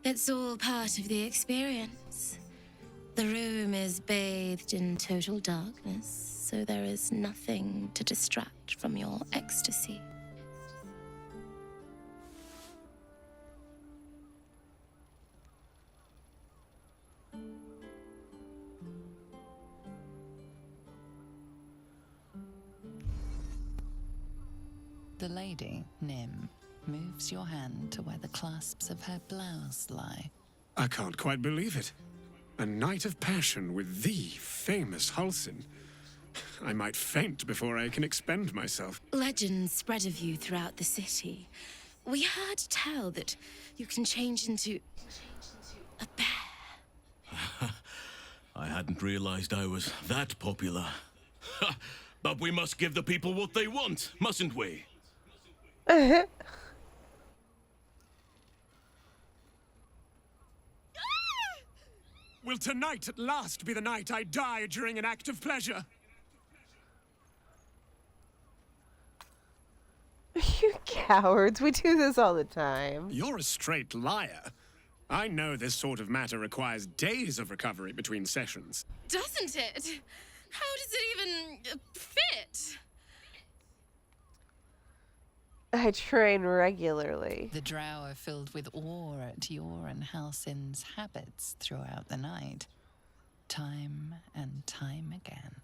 S11: It's all part of the experience. The room is bathed in total darkness, so there is nothing to distract from your ecstasy.
S2: The lady, Nim, moves your hand to where the clasps of her blouse lie.
S14: I can't quite believe it. A night of passion with the famous Halsin. I might faint before I can expend myself.
S11: Legends spread of you throughout the city. We heard tell that you can change into a bear.
S22: I hadn't realized I was that popular. But we must give the people what they want, mustn't we?
S14: Will tonight at last be the night I die during an act of pleasure?
S1: You cowards, we do this all the time.
S14: You're a straight liar. I know this sort of matter requires days of recovery between sessions.
S11: Doesn't it? How does it even fit?
S1: I train regularly.
S2: The drow are filled with awe at your and Halsin's habits throughout the night. Time and time again.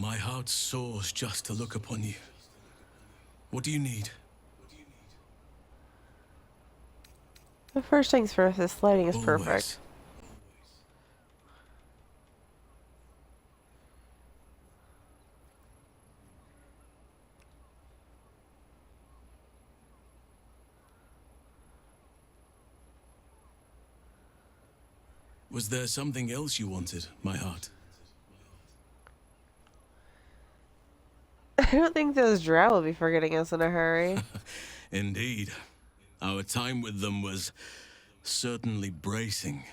S22: My heart soars just to look upon you. What do you need?
S1: The first things first, this lighting is
S22: Always.
S1: perfect.
S22: Was there something else you wanted, my heart?
S1: I don't think those drow will be forgetting us in a hurry.
S22: Indeed. Our time with them was certainly bracing.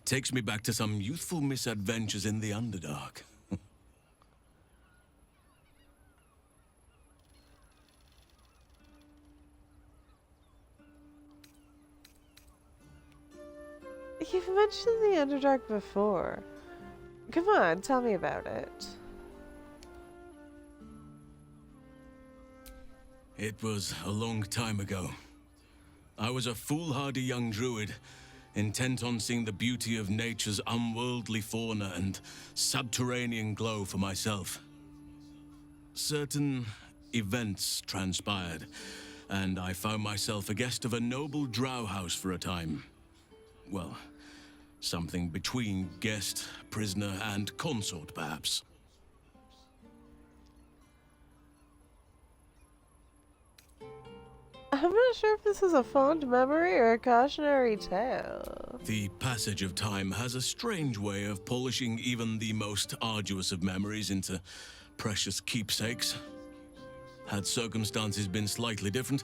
S22: Takes me back to some youthful misadventures in the Underdark.
S1: You've mentioned the Underdark before. Come on, tell me about it.
S22: It was a long time ago. I was a foolhardy young druid, intent on seeing the beauty of nature's unworldly fauna and subterranean glow for myself. Certain events transpired, and I found myself a guest of a noble drow house for a time. Well, something between guest, prisoner, and consort, perhaps.
S1: I'm not sure if this is a fond memory or a cautionary tale.
S22: The passage of time has a strange way of polishing even the most arduous of memories into precious keepsakes. Had circumstances been slightly different,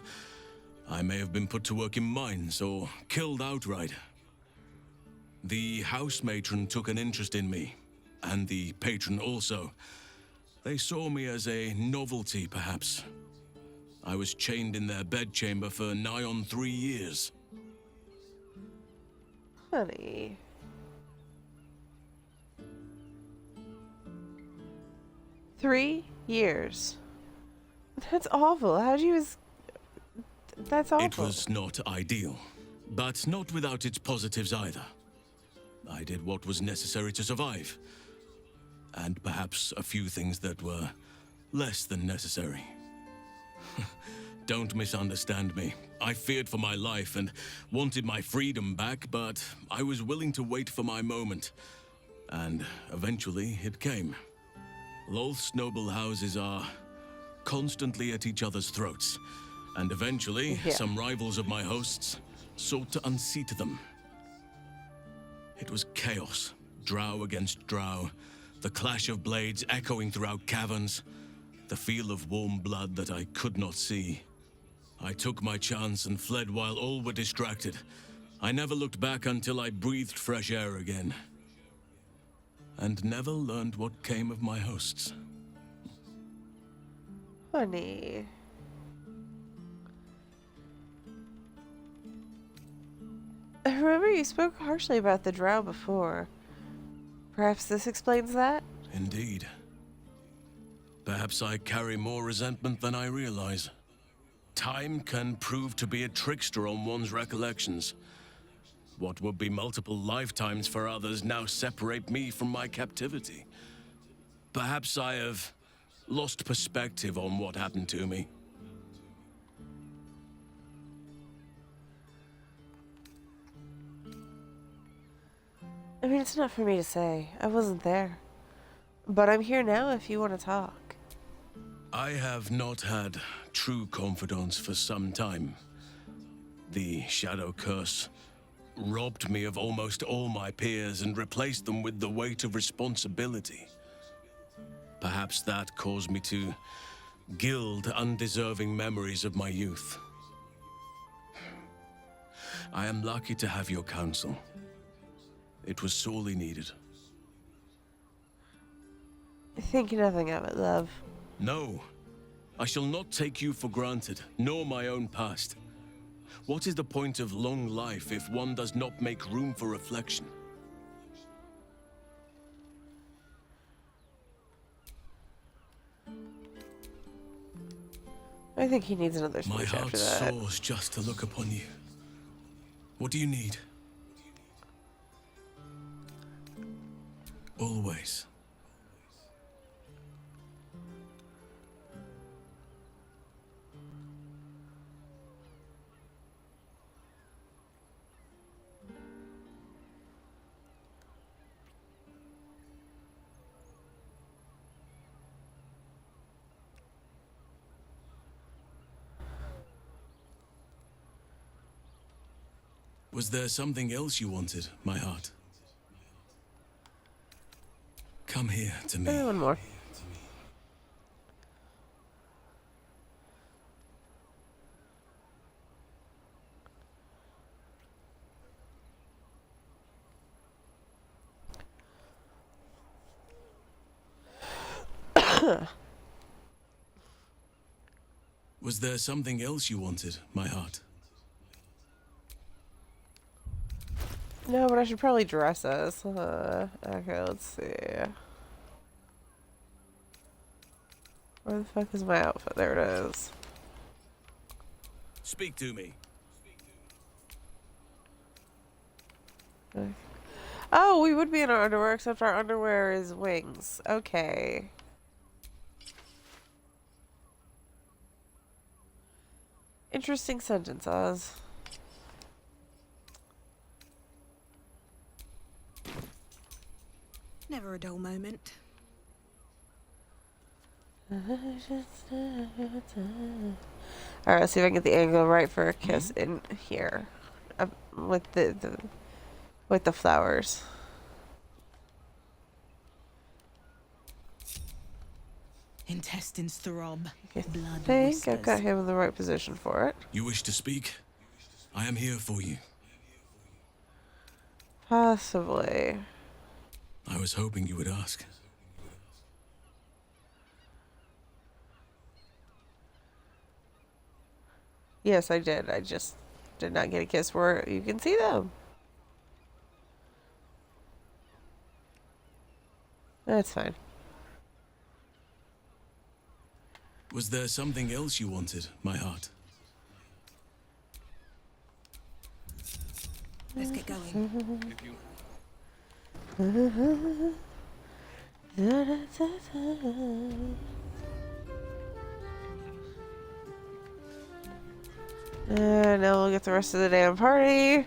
S22: I may have been put to work in mines or killed outright. The house matron took an interest in me, and the patron also. They saw me as a novelty, perhaps. I was chained in their bedchamber for nigh on 3 years.
S1: Honey. Three years. That's awful. How'd you... That's awful.
S22: It was not ideal, but not without its positives either. I did what was necessary to survive, and perhaps a few things that were less than necessary. Don't misunderstand me. I feared for my life and wanted my freedom back, but I was willing to wait for my moment. And eventually it came. Lolth's noble houses are constantly at each other's throats, and eventually some rivals of my hosts sought to unseat them. It was chaos, drow against drow, the clash of blades echoing throughout caverns, the feel of warm blood that I could not see. I took my chance and fled while all were distracted. I never looked back until I breathed fresh air again. And never learned what came of my hosts.
S1: Honey. I remember you spoke harshly about the drow before. Perhaps this explains that?
S22: Indeed. Perhaps I carry more resentment than I realize. Time can prove to be a trickster on one's recollections. What would be multiple lifetimes for others now separate me from my captivity. Perhaps I have lost perspective on what happened to me.
S1: I mean, it's not for me to say. I wasn't there. But I'm here now if you want to talk.
S22: I have not had true confidants for some time. The Shadow Curse robbed me of almost all my peers and replaced them with the weight of responsibility. Perhaps that caused me to gild undeserving memories of my youth. I am lucky to have your counsel. It was sorely needed.
S1: Think nothing of it, love.
S22: No. I shall not take you for granted, nor my own past. What is the point of long life if one does not make room for reflection?
S1: I think he needs another speech
S22: My heart
S1: after that.
S22: soars just to look upon you. What do you need? Always. Was there something else you wanted, my heart? Come here to me.
S1: One more.
S22: Was there something else you wanted, my heart?
S1: No, but I should probably dress as. Okay, let's see. Where the fuck is my outfit? There it is.
S22: Speak to me.
S1: Oh, we would be in our underwear, except our underwear is wings. Okay. Interesting sentence, Oz.
S13: Never a dull moment.
S1: Alright, let's see if I can get the angle right for a kiss in here. With the flowers.
S18: Intestines throb.
S1: I
S18: Blood
S1: think
S18: whispers.
S1: I've got him in the right position for it.
S22: You wish to speak? I am here for you.
S1: Possibly.
S22: I was hoping you would ask.
S1: Yes, I did. I just did not get a kiss where you can see them. That's fine.
S22: Was there something else you wanted, my heart?
S13: Let's get going.
S1: Now we'll get the rest of the damn party.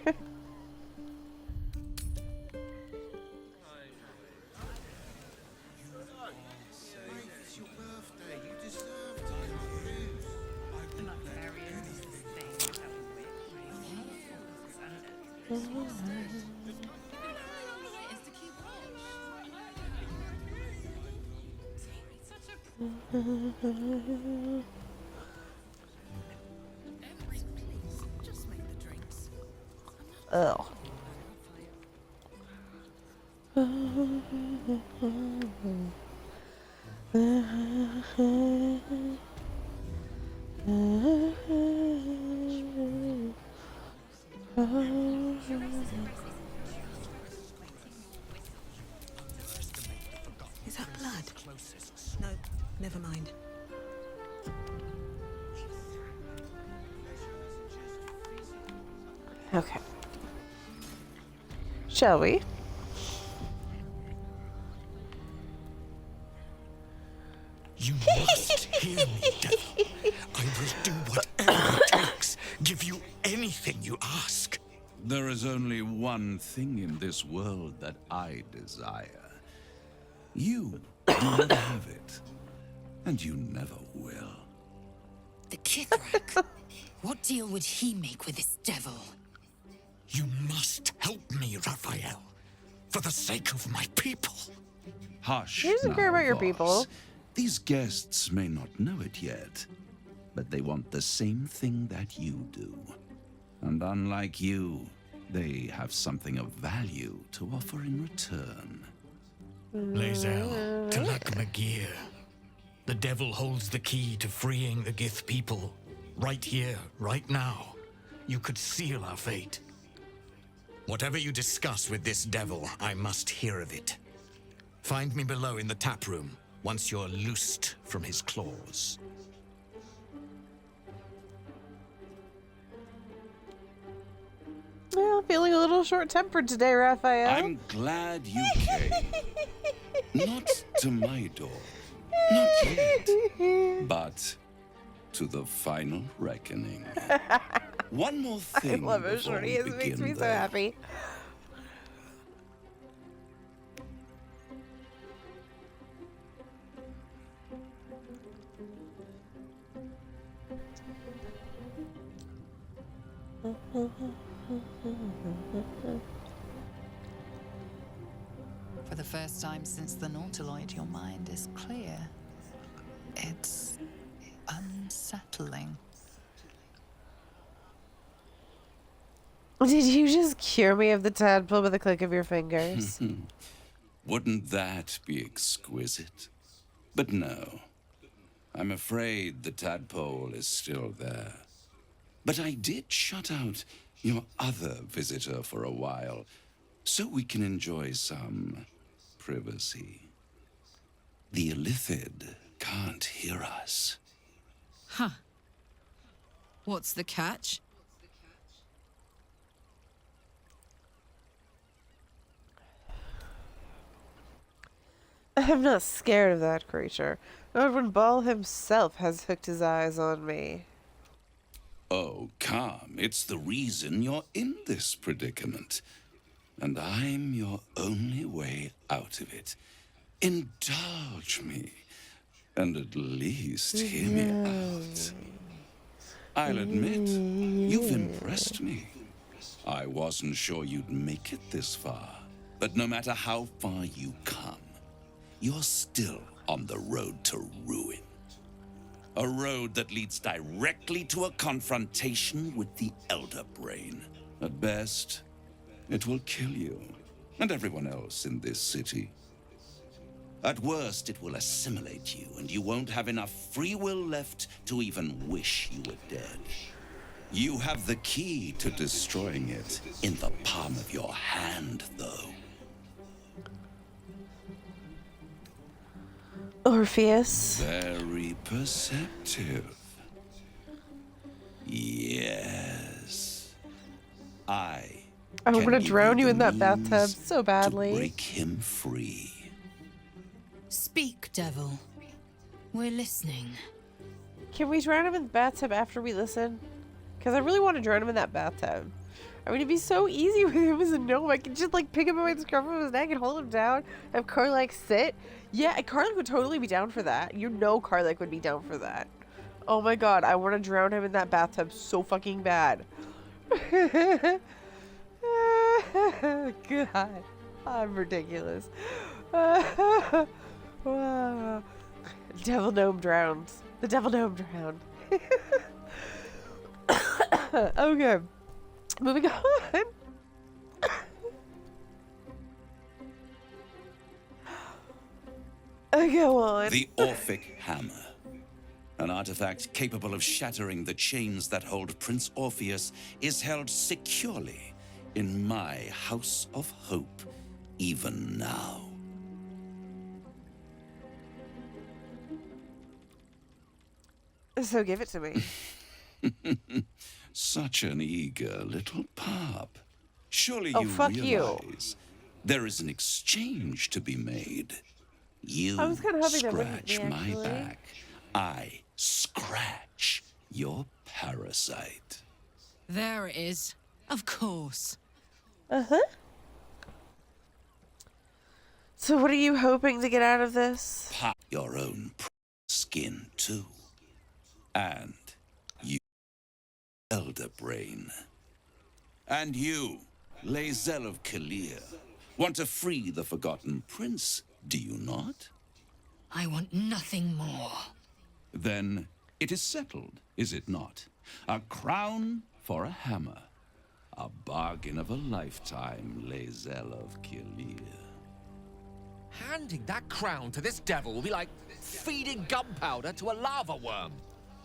S1: Oh.
S13: Is that blood? No, never mind.
S1: Okay. Shall we?
S3: You must hear me, devil. I will do whatever it takes. Give you anything you ask.
S17: There is only one thing in this world that I desire. You do not have it, and you never will.
S7: The Kith'rak. What deal would he make with this devil?
S3: You must help me, Raphael, for the sake of my people.
S17: Hush.
S1: He doesn't care
S17: now,
S1: about your
S17: Voss.
S1: people.
S17: These guests may not know it yet, but they want the same thing that you do. And unlike you, they have something of value to offer in return.
S3: Lae'zel, Kith'rak Magir. The devil holds the key to freeing the Gith people. Right here, right now. You could seal our fate. Whatever you discuss with this devil, I must hear of it. Find me below in the tap room, once you're loosed from his claws.
S1: Well, feeling a little short-tempered today, Raphael.
S17: I'm glad you came. Not to my door. Not yet. But to the final reckoning. One more thing.
S1: I love it,
S17: before
S1: Shorty.
S17: we
S1: It makes
S17: begin
S1: me so
S17: there.
S1: happy.
S2: For the first time since the Nautiloid, your mind is clear. It's unsettling.
S1: Did you just cure me of the tadpole with a click of your fingers?
S17: Wouldn't that be exquisite? But no. I'm afraid the tadpole is still there. But I did shut out your other visitor for a while, so we can enjoy some privacy. The Illithid can't hear us.
S16: Huh. What's the catch?
S1: I'm not scared of that creature. Not when Bhaal himself has hooked his eyes on me.
S17: Oh, calm. It's the reason you're in this predicament. And I'm your only way out of it. Indulge me. And at least hear me out. I'll admit, you've impressed me. I wasn't sure you'd make it this far. But no matter how far you come, you're still on the road to ruin. A road that leads directly to a confrontation with the Elder Brain. At best, it will kill you and everyone else in this city. At worst, it will assimilate you, and you won't have enough free will left to even wish you were dead. You have the key to destroying it in the palm of your hand, though.
S1: Orpheus.
S17: Very perceptive. Yes. I
S1: want to drown you in that
S17: means
S1: bathtub so badly.
S17: to break him free.
S7: Speak, devil. We're listening.
S1: Can we drown him in the bathtub after we listen? Because I really want to drown him in that bathtub. I mean, it'd be so easy with him as a gnome. I could just, like, pick him up by the scruff of his neck and hold him down. Have Karlach sit. Yeah, Karlach would totally be down for that. You know Karlach would be down for that. Oh my god, I want to drown him in that bathtub so fucking bad. God, I'm ridiculous. Wow. Devil gnome drowns. The devil gnome drowned. Okay. Moving on. Go on.
S17: The Orphic Hammer. An artifact capable of shattering the chains that hold Prince Orpheus is held securely in my House of Hope, even now.
S1: So give it to me.
S17: Such an eager little pup. Surely
S1: Oh,
S17: you
S1: fuck you.
S17: realize there is an exchange to be made. You
S1: I was kinda hoping that wouldn't
S17: scratch
S1: be,
S17: my
S1: actually.
S17: back. I scratch your parasite.
S16: There it is. Of course.
S1: Uh-huh. So what are you hoping to get out of this?
S17: Pop your own skin too. And you, Elder Brain. And you, Lae'zel of Kalir, want to free the Forgotten Prince, do you not?
S7: I want nothing more.
S17: Then it is settled, is it not? A crown for a hammer. A bargain of a lifetime, Lae'zel of Kalir.
S10: Handing that crown to this devil will be like feeding gunpowder to a lava worm.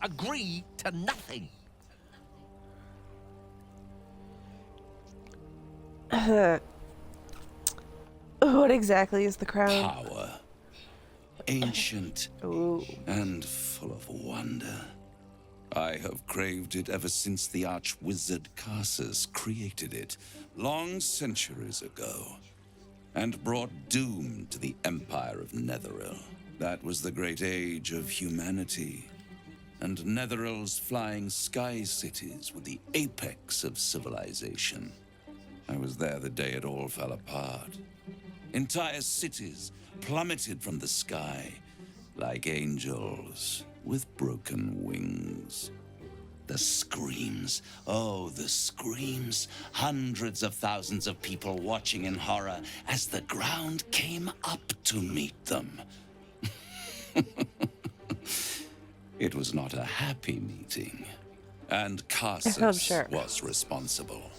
S10: Agree to nothing.
S1: What exactly is the crown?
S17: Power. Ancient and full of wonder. I have craved it ever since the arch-wizard Karsus created it, long centuries ago, and brought doom to the Empire of Netheril. That was the great age of humanity, and Netheril's flying sky cities were the apex of civilization. I was there the day it all fell apart. Entire cities plummeted from the sky like angels with broken wings. The screams. Oh, the screams. Hundreds of thousands of people watching in horror as the ground came up to meet them. It was not a happy meeting. And Karsus was responsible.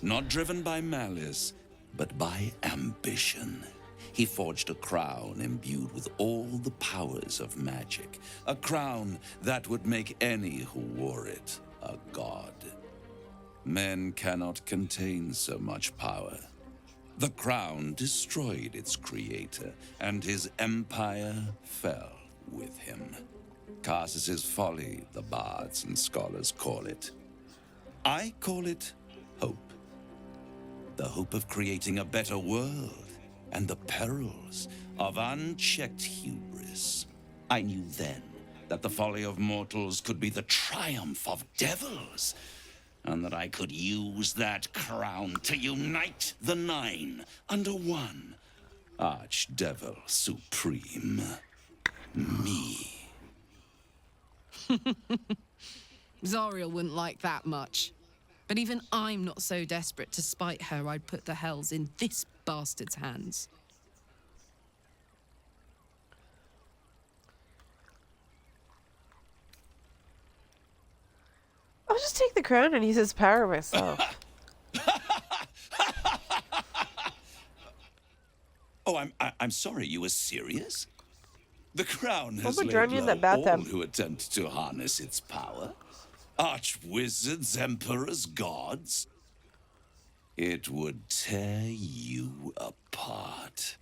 S17: Not driven by malice, but by ambition. He forged a crown imbued with all the powers of magic. A crown that would make any who wore it a god. Men cannot contain so much power. The crown destroyed its creator, and his empire fell with him. Karsus's folly, the bards and scholars call it. I call it hope. The hope of creating a better world. And the perils of unchecked hubris. I knew then that the folly of mortals could be the triumph of devils, and that I could use that crown to unite the Nine under one Archdevil Supreme. Me.
S16: Zariel wouldn't like that much. But even I'm not so desperate to spite her I'd put the hells in this bastard's hands.
S1: I'll just take the crown and use his power myself.
S17: Oh, I'm sorry, you were serious? The crown has
S1: my
S17: laid
S1: drown you in
S17: low
S1: that bathtub.
S17: all who attempt to harness its power. Archwizards, emperors, gods. It would tear you apart.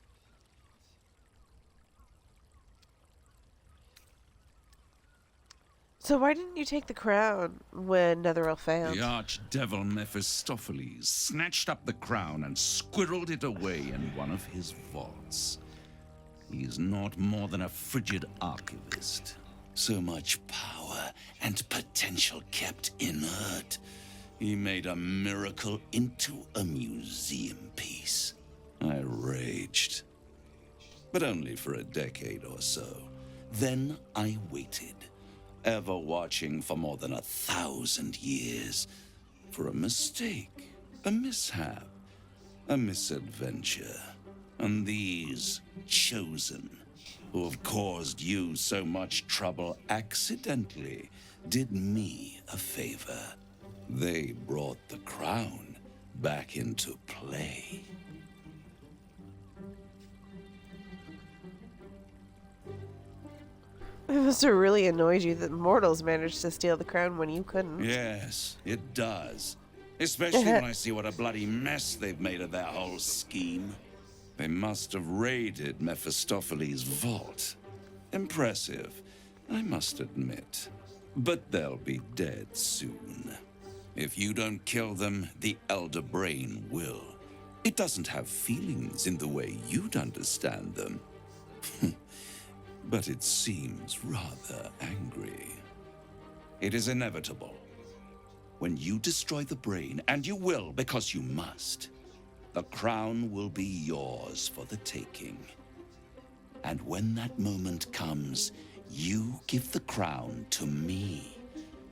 S1: So why didn't you take the crown when Netheril failed?
S17: The archdevil Mephistopheles snatched up the crown and squirreled it away in one of his vaults. He is not more than a frigid archivist. So much power and potential kept inert. He made a miracle into a museum piece. I raged. But only for a decade or so. Then I waited, ever watching for more than 1,000 years, for a mistake, a mishap, a misadventure. And these chosen, who have caused you so much trouble accidentally, did me a favor. They brought the crown back into play.
S1: It must have really annoyed you that mortals managed to steal the crown when you couldn't.
S17: Yes, it does. Especially when I see what a bloody mess they've made of their whole scheme. They must have raided Mephistopheles' vault. Impressive, I must admit. But they'll be dead soon. If you don't kill them, the Elder Brain will. It doesn't have feelings in the way you'd understand them. But it seems rather angry. It is inevitable. When you destroy the brain, and you will because you must, the crown will be yours for the taking. And when that moment comes, you give the crown to me.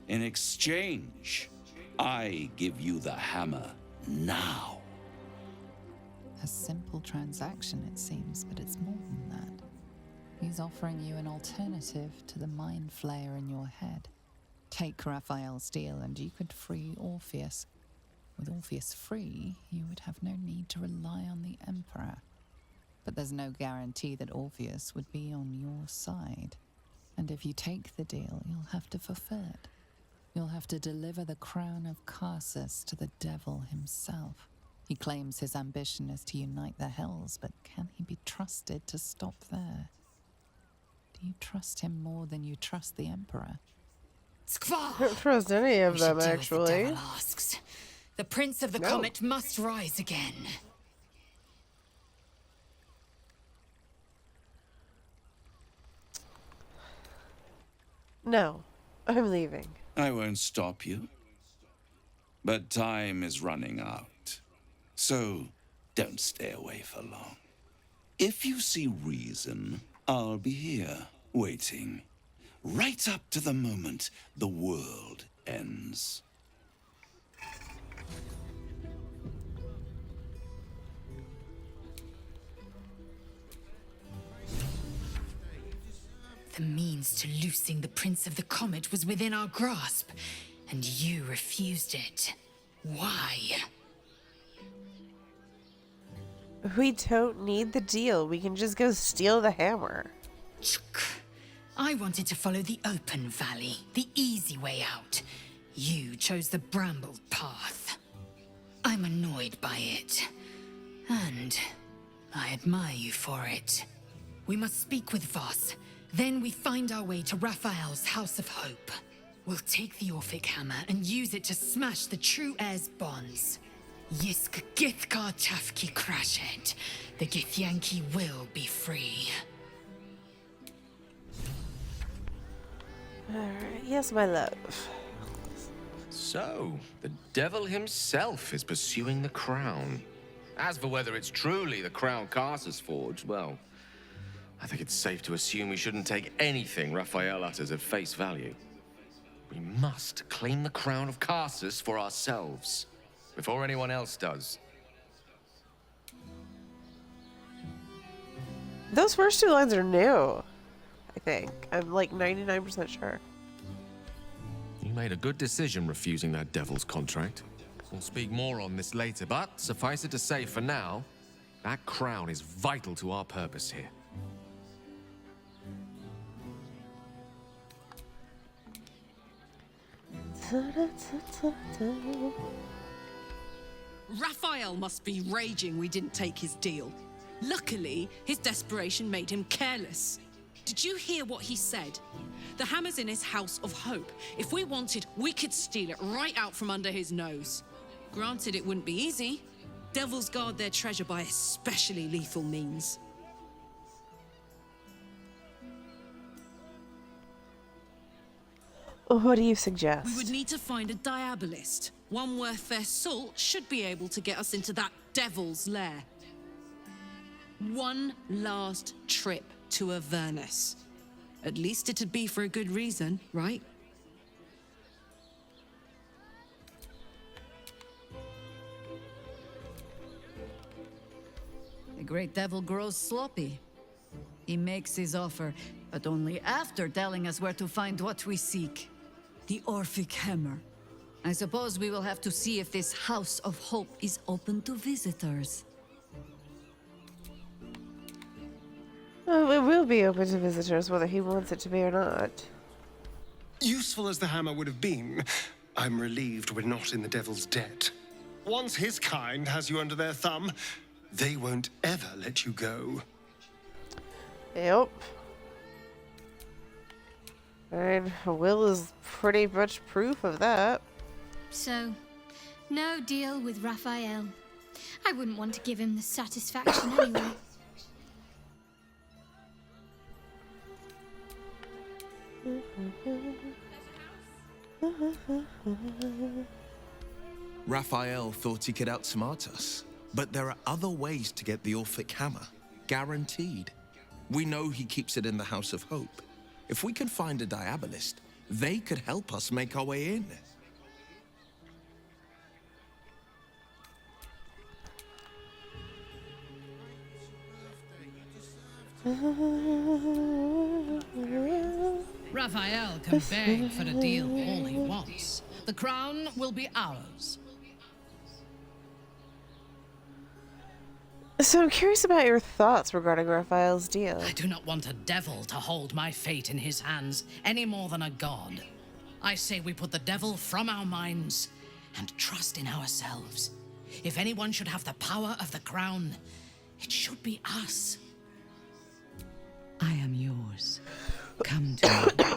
S17: In exchange, I give you the hammer now.
S2: A simple transaction, it seems, but it's more than that. He's offering you an alternative to the mind flayer in your head. Take Raphael's deal and you could free Orpheus. With Orpheus free, you would have no need to rely on the Emperor. But there's no guarantee that Orpheus would be on your side. And if you take the deal, you'll have to fulfill it. You'll have to deliver the crown of Karsus to the devil himself. He claims his ambition is to unite the hells, but can he be trusted to stop there? Do you trust him more than you trust the Emperor?
S1: I don't trust any of them,
S7: The
S1: actually.
S7: devil asks. The Prince of the Comet must rise again.
S1: No, I'm leaving.
S17: I won't stop you. But time is running out. So don't stay away for long. If you see reason, I'll be here, waiting. Right up to the moment the world ends.
S7: The means to loosing the Prince of the Comet was within our grasp, and you refused it. Why?
S1: We don't need the deal. We can just go steal the hammer.
S7: I wanted to follow the open valley, the easy way out. You chose the brambled path. I'm annoyed by it, and I admire you for it. We must speak with Voss. Then we find our way to Raphael's House of Hope. We'll take the Orphic Hammer and use it to smash the true heir's bonds. Yisk Githkar Tafki Krashet. The Githyanki will be free.
S1: Alright, yes, my love.
S10: So, the devil himself is pursuing the crown. As for whether it's truly the crown Karsus forged, well, I think it's safe to assume we shouldn't take anything Raphael utters at face value. We must claim the crown of Karsus for ourselves, before anyone else does.
S1: Those first two lines are new, I think. I'm like 99% sure.
S10: You made a good decision refusing that devil's contract. We'll speak more on this later, but suffice it to say for now, that crown is vital to our purpose here.
S16: Raphael must be raging we didn't take his deal. Luckily, his desperation made him careless. Did you hear what he said? The hammer's in his House of Hope. If we wanted, we could steal it right out from under his nose. Granted, it wouldn't be easy. Devils guard their treasure by especially lethal means.
S1: What do you suggest?
S16: We would need to find a diabolist. One worth their salt should be able to get us into that devil's lair. One last trip to Avernus. At least it'd be for a good reason, right?
S12: The great devil grows sloppy. He makes his offer, but only after telling us where to find what we seek. The Orphic Hammer. I suppose we will have to see if this House of Hope is open to visitors.
S1: Oh, it will be open to visitors, whether he wants it to be or not.
S14: Useful as the hammer would have been, I'm relieved we're not in the devil's debt. Once his kind has you under their thumb, they won't ever let you go.
S1: Yep. And Will is pretty much proof of that.
S5: So, no deal with Raphael. I wouldn't want to give him the satisfaction anyway.
S4: Raphael thought he could outsmart us, but there are other ways to get the Orphic Hammer, guaranteed. We know he keeps it in the House of Hope. If we can find a diabolist, they could help us make our way in.
S19: Raphael can beg for a deal all he wants. The crown will be ours.
S1: So I'm curious about your thoughts regarding Raphael's deal.
S19: I do not want a devil to hold my fate in his hands any more than a god. I say we put the devil from our minds and trust in ourselves. If anyone should have the power of the crown, it should be us.
S12: I am yours. Come to me.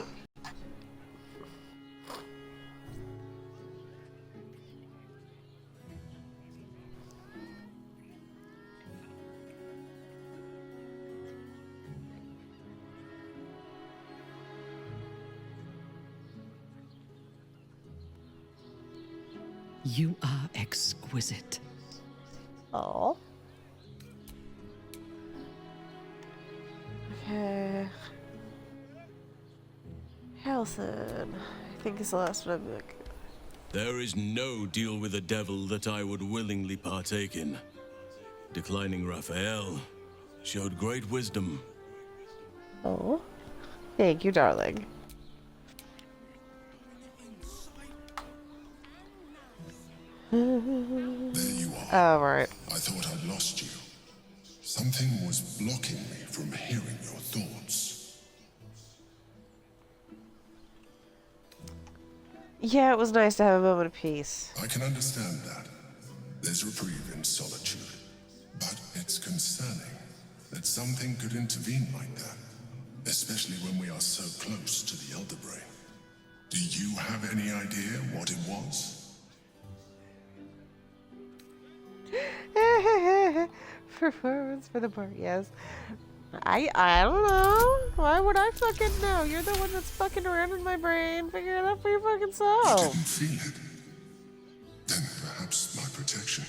S12: You are exquisite.
S1: Oh. Okay. Halsin. I think is the last one I'm like.
S22: There is no deal with the devil that I would willingly partake in. Declining Raphael showed great wisdom.
S1: Oh, thank you, darling.
S9: There you are.
S1: Oh, right.
S9: I thought I'd lost you. Something was blocking me from hearing your thoughts.
S1: Yeah, it was nice to have a moment of peace.
S9: I can understand that. There's reprieve in solitude. But it's concerning that something could intervene like that, especially when we are so close to the Elder Brain. Do you have any idea what it was?
S1: Performance for the part, yes. I don't know. Why would I fucking know? You're the one that's fucking around in my brain. Figure it out for your fucking self.
S9: You didn't feel it. Then perhaps my protection.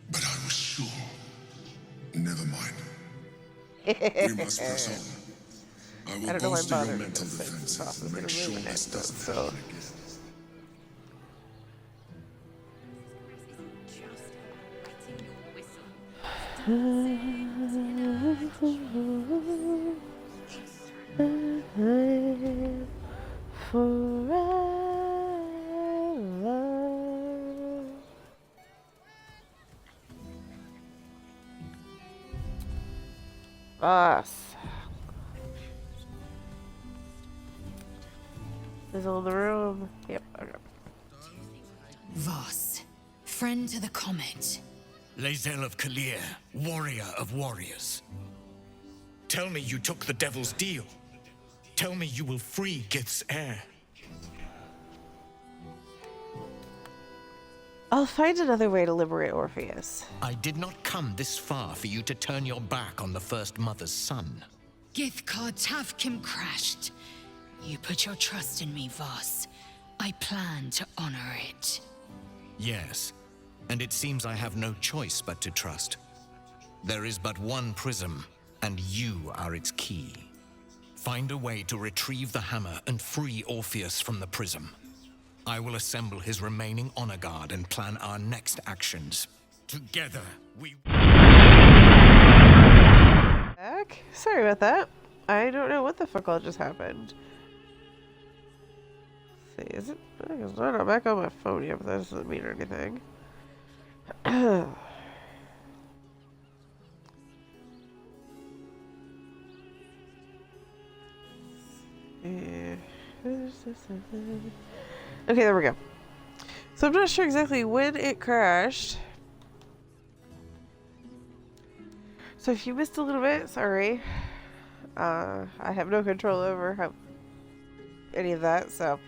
S9: But I was sure. Never mind. We must press on. I will bolster your mental defenses and make sure this doesn't happen again.
S1: Voss. Is all in the room. Yep, okay.
S7: Voss, friend to the comet.
S3: Lae'zel of Kalir, warrior of warriors. Tell me you took the devil's deal. Tell me you will free Gith's heir.
S1: I'll find another way to liberate Orpheus.
S3: I did not come this far for you to turn your back on the First Mother's son.
S7: Gith'rak Tavkim crashed. You put your trust in me, Voss. I plan to honor it.
S3: Yes, and it seems I have no choice but to trust. There is but one prism, and you are its key. Find a way to retrieve the hammer and free Orpheus from the prism. I will assemble his remaining honor guard and plan our next actions. Together, we...
S1: Back? Sorry about that. I don't know what the fuck all just happened. Let's see, is it? It's not back on my phone yet, but that doesn't mean anything. Okay, there we go. So I'm not sure exactly when it crashed. So if you missed a little bit, sorry. I have no control over how any of that, so.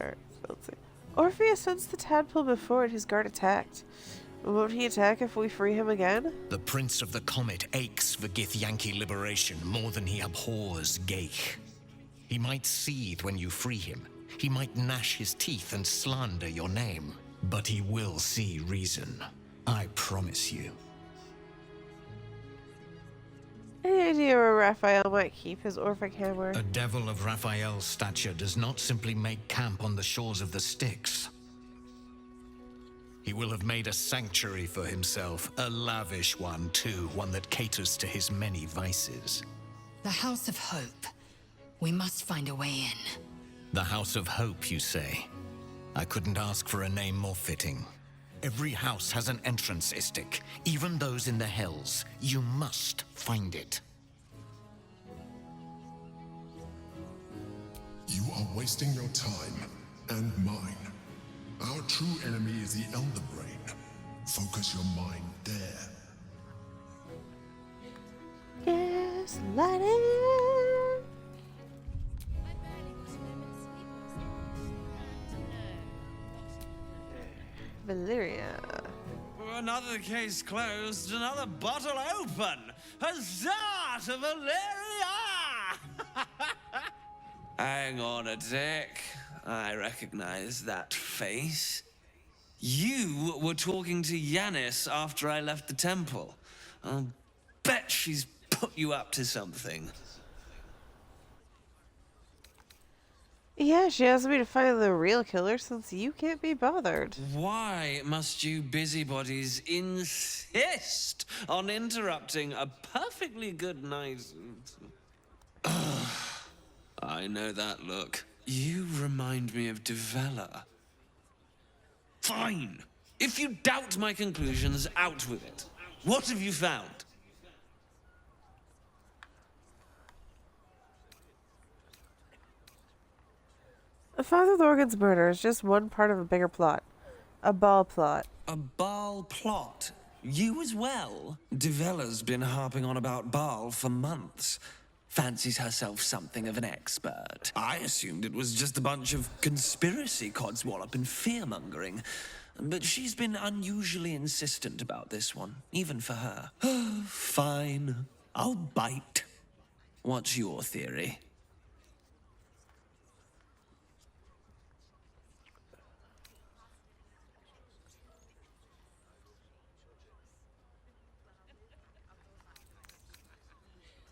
S1: Alright, so let's see. Orpheus sensed the tadpole before and his guard attacked. Won't he attack if we free him again?
S3: The Prince of the Comet aches for Githyanki liberation more than he abhors Geich. He might seethe when you free him. He might gnash his teeth and slander your name. But he will see reason. I promise you.
S1: Any idea where Raphael might keep his Orphic hammer?
S3: A devil of Raphael's stature does not simply make camp on the shores of the Styx. He will have made a sanctuary for himself, a lavish one too, one that caters to his many vices.
S7: The House of Hope. We must find a way in.
S3: The House of Hope, you say? I couldn't ask for a name more fitting. Every house has an entrance, Istik, even those in the Hells. You must find it.
S9: You are wasting your time, and mine. Our true enemy is the Elder Brain. Focus your mind there.
S1: Yes, light it. Valeria.
S20: Another case closed, another bottle open. Huzzah to Valeria! Hang on a tick. I recognize that face. You were talking to Yanis after I left the temple. I'll bet she's put you up to something.
S1: Yeah, she asked me to find the real killer since you can't be bothered.
S20: Why must you busybodies insist on interrupting a perfectly good night? I know that look. You remind me of Devella. Fine. If you doubt my conclusions, out with it. What have you found?
S1: Father Lorgan's murder is just one part of a bigger plot. A Bhaal plot.
S20: A Bhaal plot? You as well? Devella's been harping on about Bhaal for months. Fancies herself something of an expert. I assumed it was just a bunch of conspiracy codswallop and fear-mongering. But she's been unusually insistent about this one, even for her. Fine. I'll bite. What's your theory?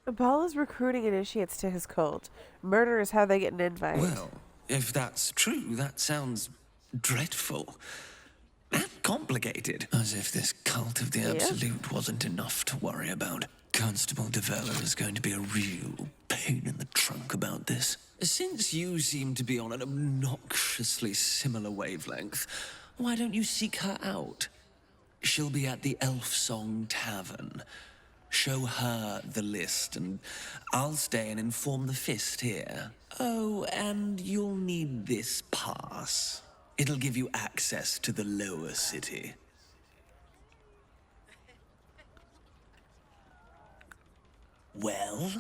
S1: Bhaal is recruiting initiates to his cult. Murder is how they get an invite.
S20: Well, if that's true, that sounds dreadful. And complicated. As if this cult of the Absolute wasn't enough to worry about. Constable Devella is going to be a real pain in the trunk about this. Since you seem to be on an obnoxiously similar wavelength, why don't you seek her out? She'll be at the Elf Song Tavern. Show her the list, and I'll stay and inform the Fist here. Oh, and you'll need this pass. It'll give you access to the lower city. Well,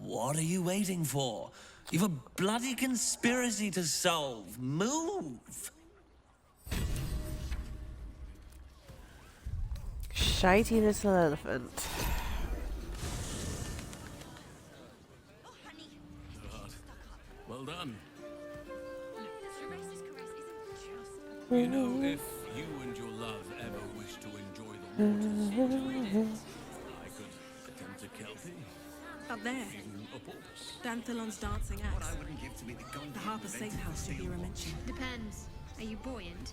S20: what are you waiting for? You've a bloody conspiracy to solve. Move!
S1: Shitey little elephant.
S22: Well done. You know, if you and your love ever wish to enjoy the waters, I could attempt a Kelpie.
S18: Up there.
S22: Even a porpoise.
S18: Danthelon's dancing ass. The Harper Safe House should be mentioned.
S5: Depends. Are you buoyant?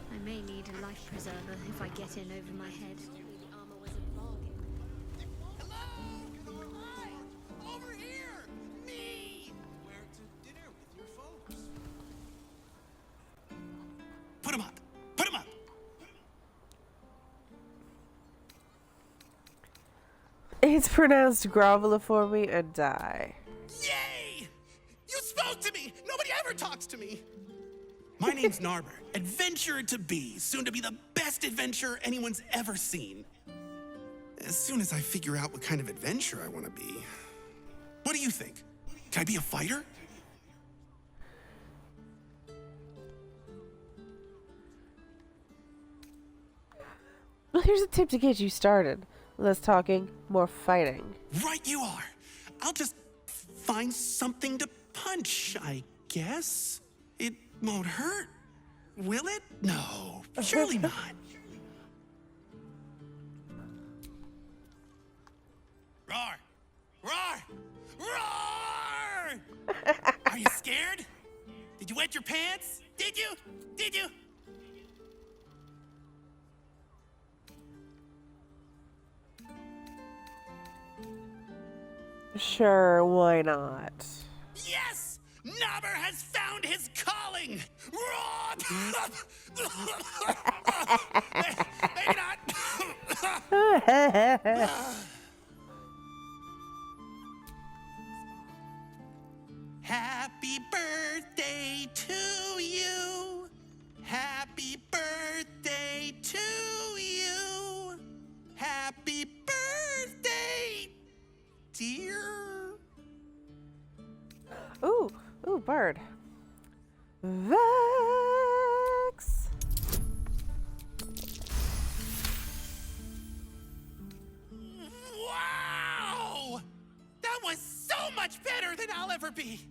S5: I may need a life preserver if I get in over my head.
S6: Over here! Me! Where to dinner with your folks? Put him up! Put him up!
S1: It's pronounced grovel for me and die.
S6: Yay! You spoke to me! Nobody ever talks to me! My name's Naaber, adventurer to be, soon to be the best adventurer anyone's ever seen. As soon as I figure out what kind of adventurer I want to be. What do you think? Can I be a fighter?
S1: Well, here's a tip to get you started. Less talking, more fighting.
S6: Right you are. I'll just find something to punch, I guess. It won't hurt, will it? No, surely not. Roar! Roar! Roar! Are you scared? Did you wet your pants? Did you? Did you?
S1: Sure, why not?
S6: Yes! Naaber has found his calling! Maybe not! Happy birthday to you! Happy birthday to you! Happy birthday, dear!
S1: Ooh, bird. Vex!
S6: Wow! That was so much better than I'll ever be!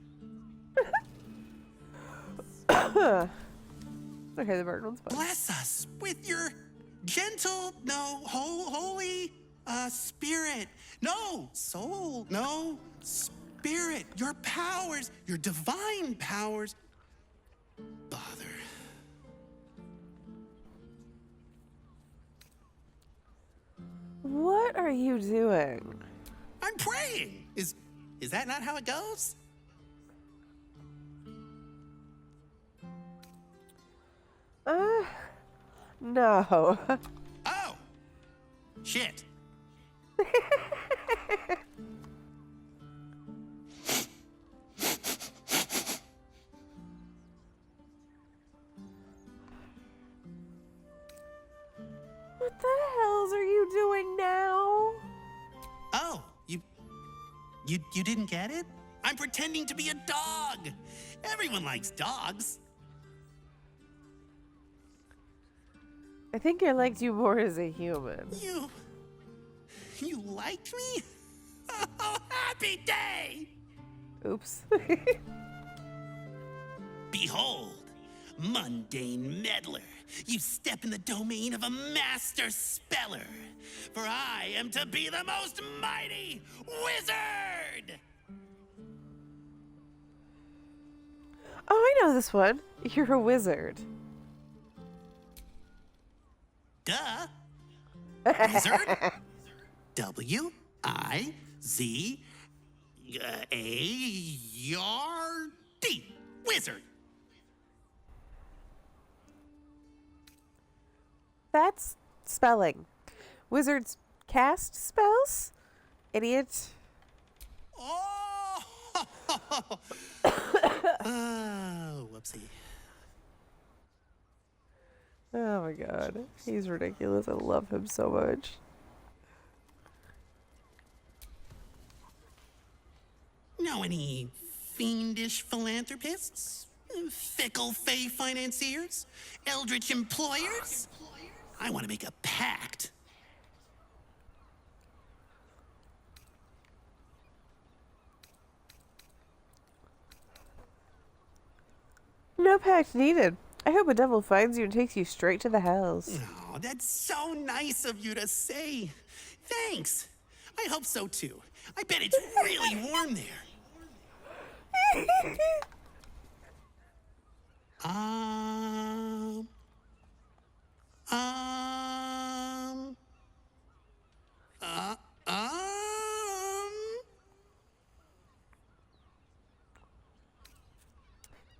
S1: Okay, the bird one's fun.
S6: Bless us with your gentle, no, holy, spirit. No, soul, no, spirit. spirit, your powers, your divine powers. Bother.
S1: What are you doing?
S6: I'm praying. Is that not how it goes?
S1: No.
S6: Oh! Shit.
S1: What the hells are you doing now?
S6: Oh, you didn't get it? I'm pretending to be a dog. Everyone likes dogs.
S1: I think I liked you more as a human.
S6: You liked me? Oh, happy day!
S1: Oops.
S6: Behold, mundane meddler, you step in the domain of a master speller, for I am to be the most mighty wizard!
S1: Oh, I know this one. You're a wizard.
S6: Duh. Wizard? W-I-Z-A-R-D. Wizard.
S1: That's spelling. Wizards cast spells? Idiot.
S6: Oh! Whoopsie.
S1: Oh my god. He's ridiculous. I love him so much.
S6: Know any fiendish philanthropists? Fickle fey financiers? Eldritch employers? I want to make a pact.
S1: No pact needed. I hope a devil finds you and takes you straight to the hells.
S6: Oh, that's so nice of you to say. Thanks. I hope so too. I bet it's really warm there.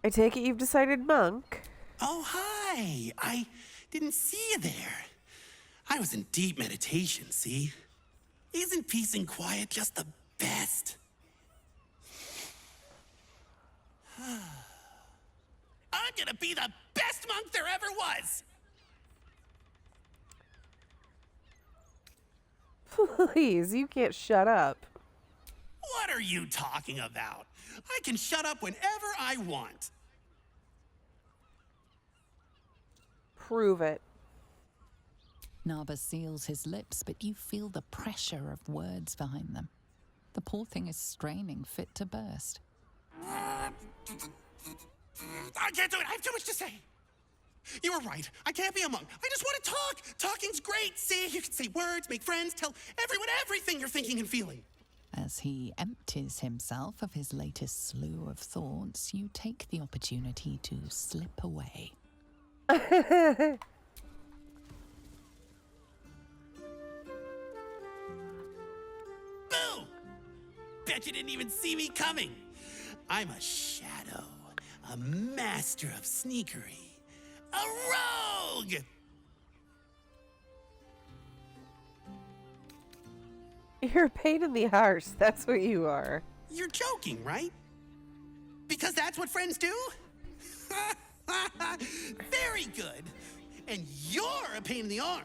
S1: I take it you've decided monk?
S6: Oh, hi. I didn't see you there. I was in deep meditation, see? Isn't peace and quiet just the best? I'm gonna be the best monk there ever was!
S1: Please, you can't shut up.
S6: What are you talking about? I can shut up whenever I want.
S1: Prove it.
S2: Naaber seals his lips, but you feel the pressure of words behind them. The poor thing is straining, fit to burst.
S6: I can't do it. I have too much to say. You were right. I can't be a monk. I just want to talk. Talking's great. See, you can say words, make friends, tell everyone everything you're thinking and feeling.
S2: As he empties himself of his latest slew of thoughts, you take the opportunity to slip away.
S6: Boo! Bet you didn't even see me coming. I'm a shadow, a master of sneakery, a rogue!
S1: You're a pain in the arse. That's what you are.
S6: You're joking, right? Because that's what friends do? Very good. And you're a pain in the arm.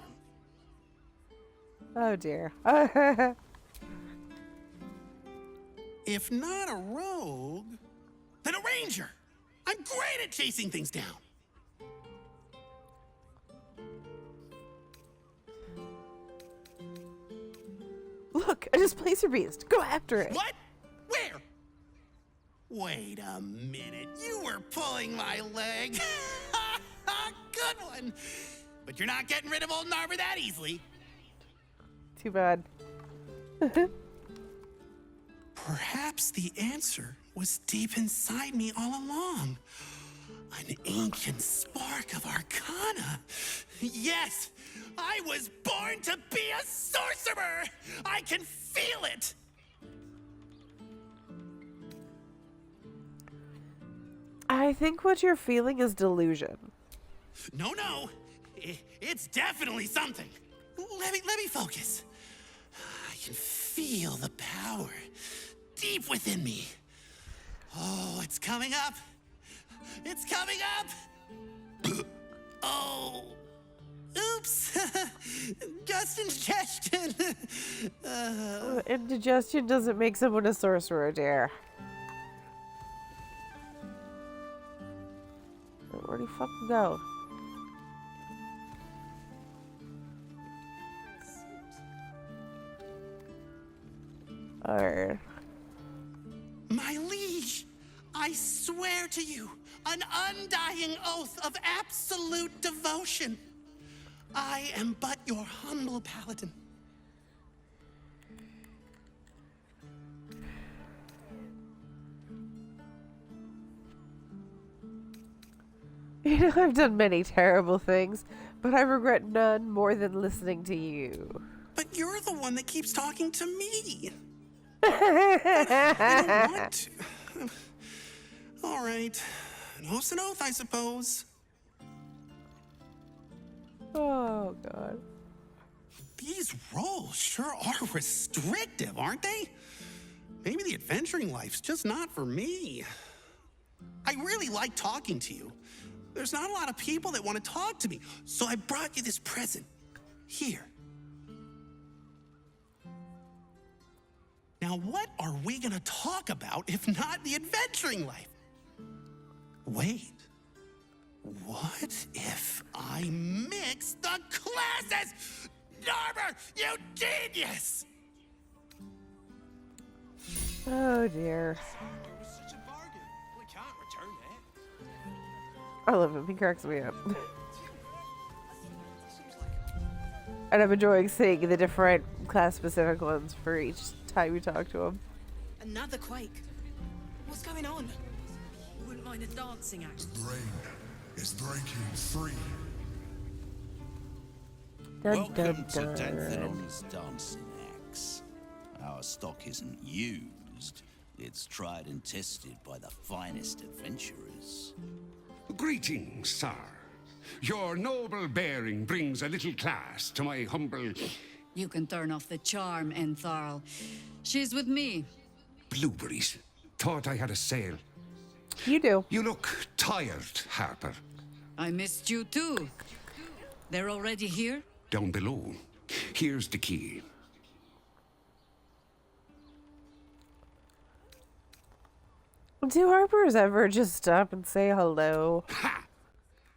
S1: Oh dear.
S6: If not a rogue, then a ranger. I'm great at chasing things down.
S1: Look, a displacer beast. Go after it.
S6: What? Where? Wait a minute. You were pulling my leg. Good one. But you're not getting rid of old Naaber that easily.
S1: Too bad.
S6: Perhaps the answer was deep inside me all along. An ancient spark of arcana. Yes, I was born to be a sorcerer! I can feel it!
S1: I think what you're feeling is delusion.
S6: No, it's definitely something. Let me focus. I can feel the power deep within me. Oh, it's coming up. It's coming up. Oh, oops. Just indigestion.
S1: Indigestion doesn't make someone a sorcerer, dear. Where'd he fucking go? Alright.
S6: My liege, I swear to you, an undying oath of absolute devotion. I am but your humble paladin.
S1: You know, I've done many terrible things, but I regret none more than listening to you.
S6: But you're the one that keeps talking to me. I don't want to. All right. An oath's an oath, I suppose.
S1: Oh, God.
S6: These roles sure are restrictive, aren't they? Maybe the adventuring life's just not for me. I really like talking to you. There's not a lot of people that want to talk to me, so I brought you this present. Here. Now, what are we gonna talk about if not the adventuring life? Wait. What if I mix the classes? Naaber, you genius!
S1: Oh, dear. I love him. He cracks me up. And I'm enjoying seeing the different class-specific ones for each time you talk to him.
S13: Another quake. What's going on?
S16: Wouldn't mind a dancing act.
S9: The brain is breaking free.
S1: Dun,
S17: Welcome
S1: dun,
S17: to
S1: dun.
S17: Danthelon's dancing axe. Our stock isn't used. It's tried and tested by the finest adventurers.
S8: Greetings, sir. Your noble bearing brings a little class to my humble...
S12: You can turn off the charm, Entharl. She's with me.
S8: Blueberries. Thought I had a sale.
S1: You do.
S8: You look tired, Harper.
S12: I missed you too. They're already here?
S8: Down below. Here's the key.
S1: Do Harpers ever just stop and say hello?
S8: Ha!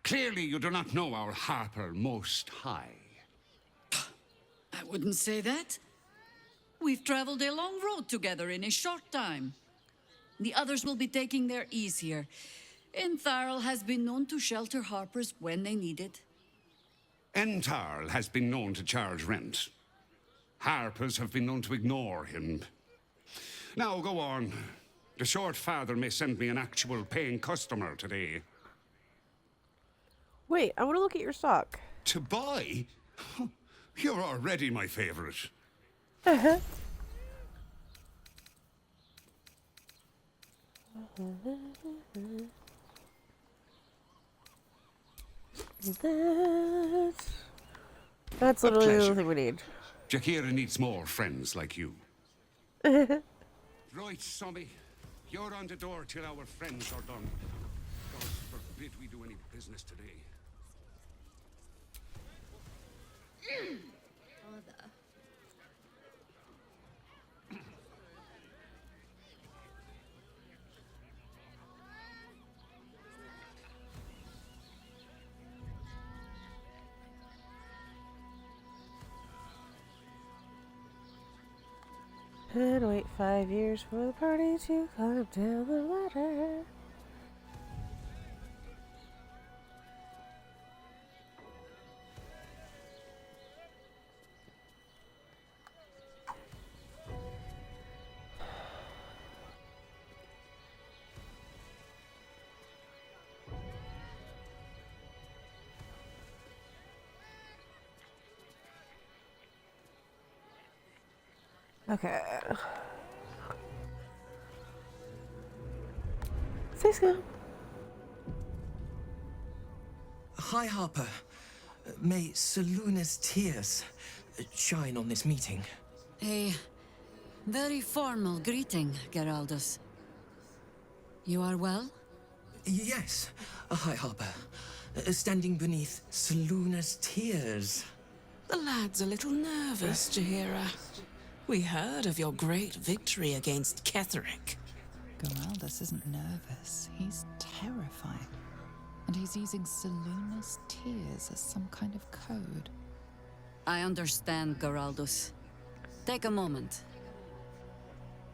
S8: Clearly you do not know our Harper Most High.
S12: I wouldn't say that. We've traveled a long road together in a short time. The others will be taking their ease here. Entharl has been known to shelter Harpers when they need it.
S8: Entharl has been known to charge rent. Harpers have been known to ignore him. Now go on. The short father may send me an actual paying customer today.
S1: Wait, I want to look at your stock.
S8: To buy? You're already my favorite.
S1: Uh-huh. That's literally the only thing we need.
S8: Jakira needs more friends like you. Right, Sommy. You're on the door till our friends are done. God forbid we do any business today.
S1: And wait 5 years for the party to climb down the ladder. Okay. Cisco.
S20: Hi, Harper. May Seluna's tears shine on this meeting.
S12: A very formal greeting, Geraldus. You are well?
S20: Yes. Hi, Harper. Standing beneath Seluna's tears.
S15: The lad's a little nervous, Jaheira. We heard of your great victory against Kith'rak.
S2: Geraldus isn't nervous. He's terrified. And he's using Seluna's tears as some kind of code.
S12: I understand, Geraldus. Take a moment.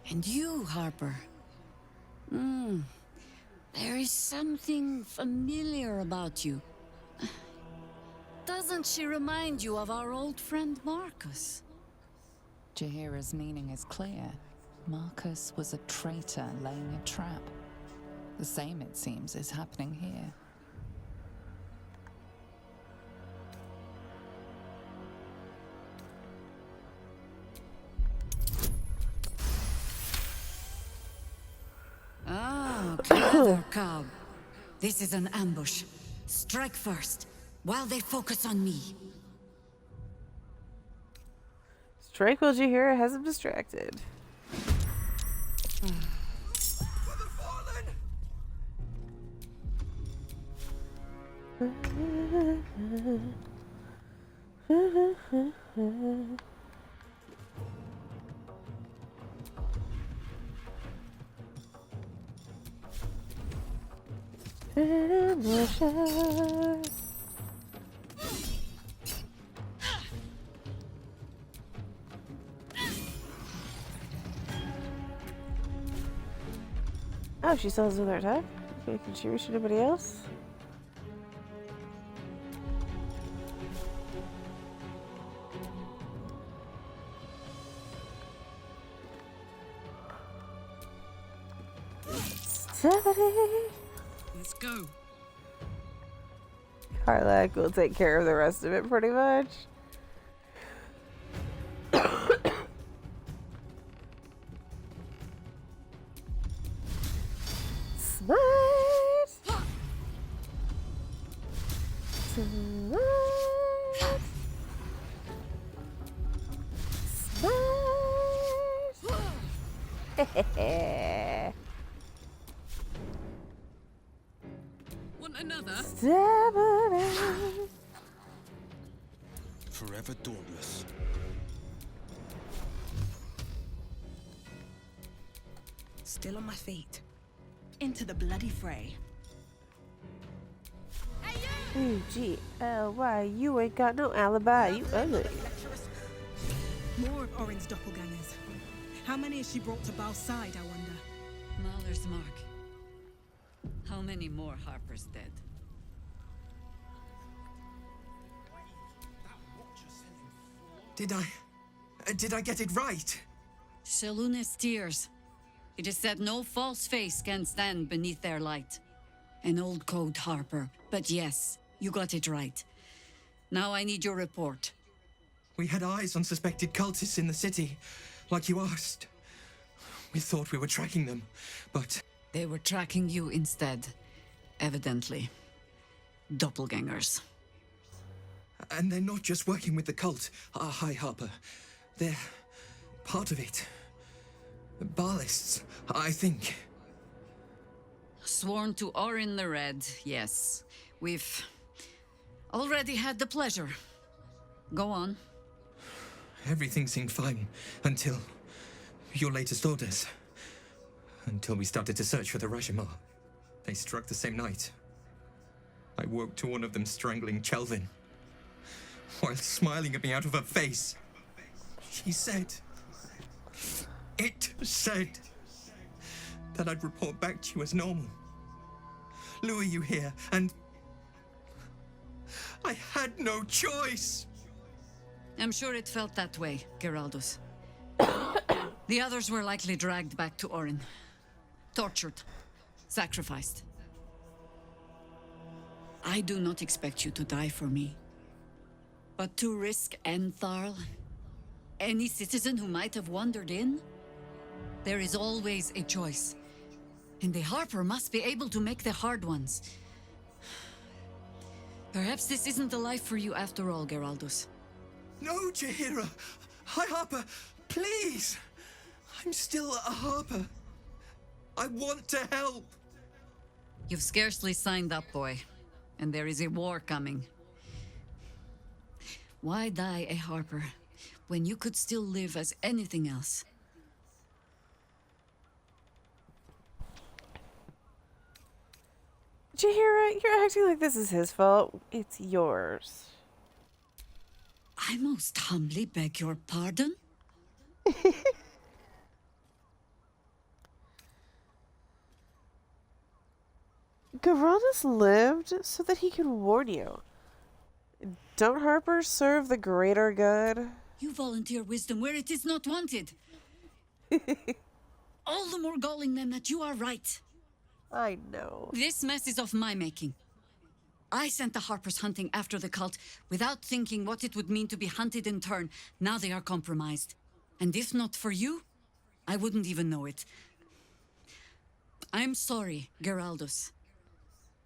S12: And you, Harper. There is something familiar about you. Doesn't she remind you of our old friend Marcus?
S2: Jaheira's meaning is clear. Marcus was a traitor laying a trap. The same, it seems, is happening here.
S12: Ah, clever cow. This is an ambush. Strike first, while they focus on me.
S1: Strike while Jaheira has him distracted. Oh, she still has another attack? Okay, can she reach anybody else?
S16: Let's go.
S1: Kith'rak will take care of the rest of it pretty much. Smite! Smite! Smite!
S16: Want another?
S21: Forever dauntless.
S13: Still on my feet. Into the bloody fray.
S1: U-G-L-Y, you ain't got no alibi, you ugly.
S13: More of Orin's doppelgangers. How many has she brought to Bhaal's side, I wonder?
S12: Mother's mark. How many more Harper's dead?
S20: Did I get it right?
S12: Seluna's tears. It is said no false face can stand beneath their light. An old code, Harper. But yes, you got it right. Now I need your report.
S20: We had eyes on suspected cultists in the city, like you asked. We thought we were tracking them, but...
S12: They were tracking you instead, evidently. Doppelgangers.
S20: And they're not just working with the cult. Hi, Harper. They're part of it. Bhaalists, I think.
S12: Sworn to Orin the Red, yes. We've already had the pleasure. Go on.
S20: Everything seemed fine until your latest orders. Until we started to search for the Rashomar. They struck the same night. I woke to one of them strangling Chelvin, while smiling at me out of her face. She said... It said that I'd report back to you as normal. Lure you here, and... I had no choice!
S12: I'm sure it felt that way, Geraldus. The others were likely dragged back to Orin. Tortured. Sacrificed. I do not expect you to die for me. But to risk Entharl, any citizen who might have wandered in? There is always a choice. And the Harper must be able to make the hard ones. Perhaps this isn't the life for you after all, Geraldus.
S11: No, Jaheira! Hi, Harper! Please! I'm still a Harper. I want to help!
S12: You've scarcely signed up, boy. And there is a war coming. Why die a Harper when you could still live as anything else?
S1: Jaheira, you're acting like this is his fault. It's yours.
S12: I most humbly beg your pardon?
S1: Geraldus lived so that he could warn you. Don't Harpers serve the greater good?
S12: You volunteer wisdom where it is not wanted. All the more galling then that you are right.
S1: I know.
S12: This mess is of my making. I sent the Harpers hunting after the cult without thinking what it would mean to be hunted in turn. Now they are compromised. And if not for you, I wouldn't even know it. I'm sorry, Geraldus.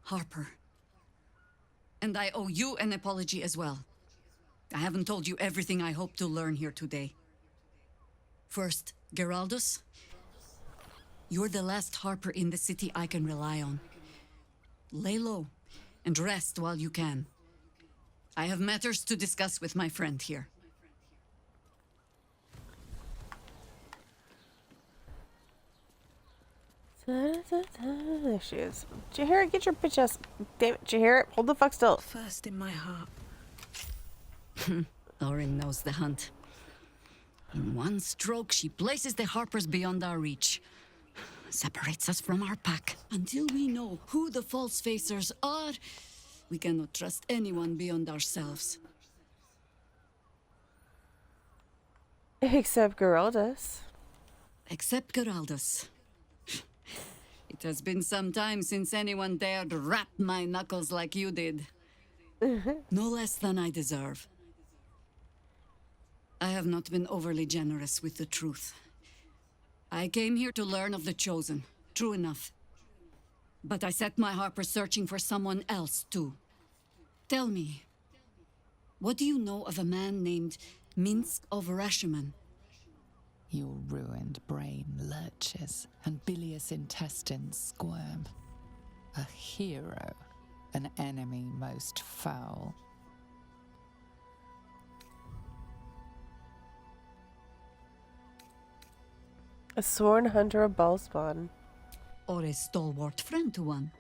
S12: Harper. And I owe you an apology as well. I haven't told you everything I hope to learn here today. First, Geraldus, you're the last Harper in the city I can rely on. Lay low and rest while you can. I have matters to discuss with my friend here.
S1: There she is. Jaheira, get your bitch ass. Damn it, Jaheira, hold the fuck still.
S13: First in my heart.
S12: Lauren knows the hunt. In one stroke, she places the Harpers beyond our reach. Separates us from our pack. Until we know who the false facers are, we cannot trust anyone beyond ourselves.
S1: Except Geraldus.
S12: Except Geraldus. It has been some time since anyone dared rap my knuckles like you did. No less than I deserve. I have not been overly generous with the truth. I came here to learn of the Chosen, true enough. But I set my Harper searching for someone else, too. Tell me, what do you know of a man named Minsk of Rashiman?
S2: Your ruined brain lurches, and bilious intestines squirm. A hero, an enemy most foul.
S1: A sworn hunter of Bhaalspawn.
S12: Or a stalwart friend to one?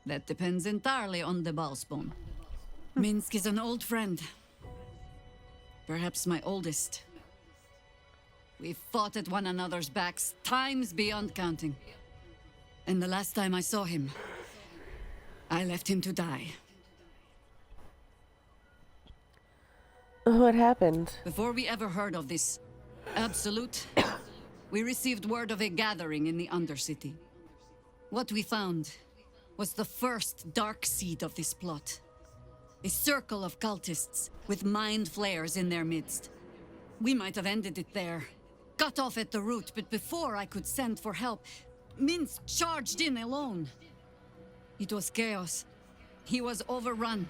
S12: That depends entirely on the Bhaalspawn. Minsk is an old friend. Perhaps my oldest. We've fought at one another's backs times beyond counting. And the last time I saw him, I left him to die.
S1: What happened?
S12: Before we ever heard of this absolute, we received word of a gathering in the Undercity. What we found was the first dark seed of this plot. A circle of cultists with mind flayers in their midst. We might have ended it there, cut off at the root, but before I could send for help, Minsk charged in alone. It was chaos. He was overrun,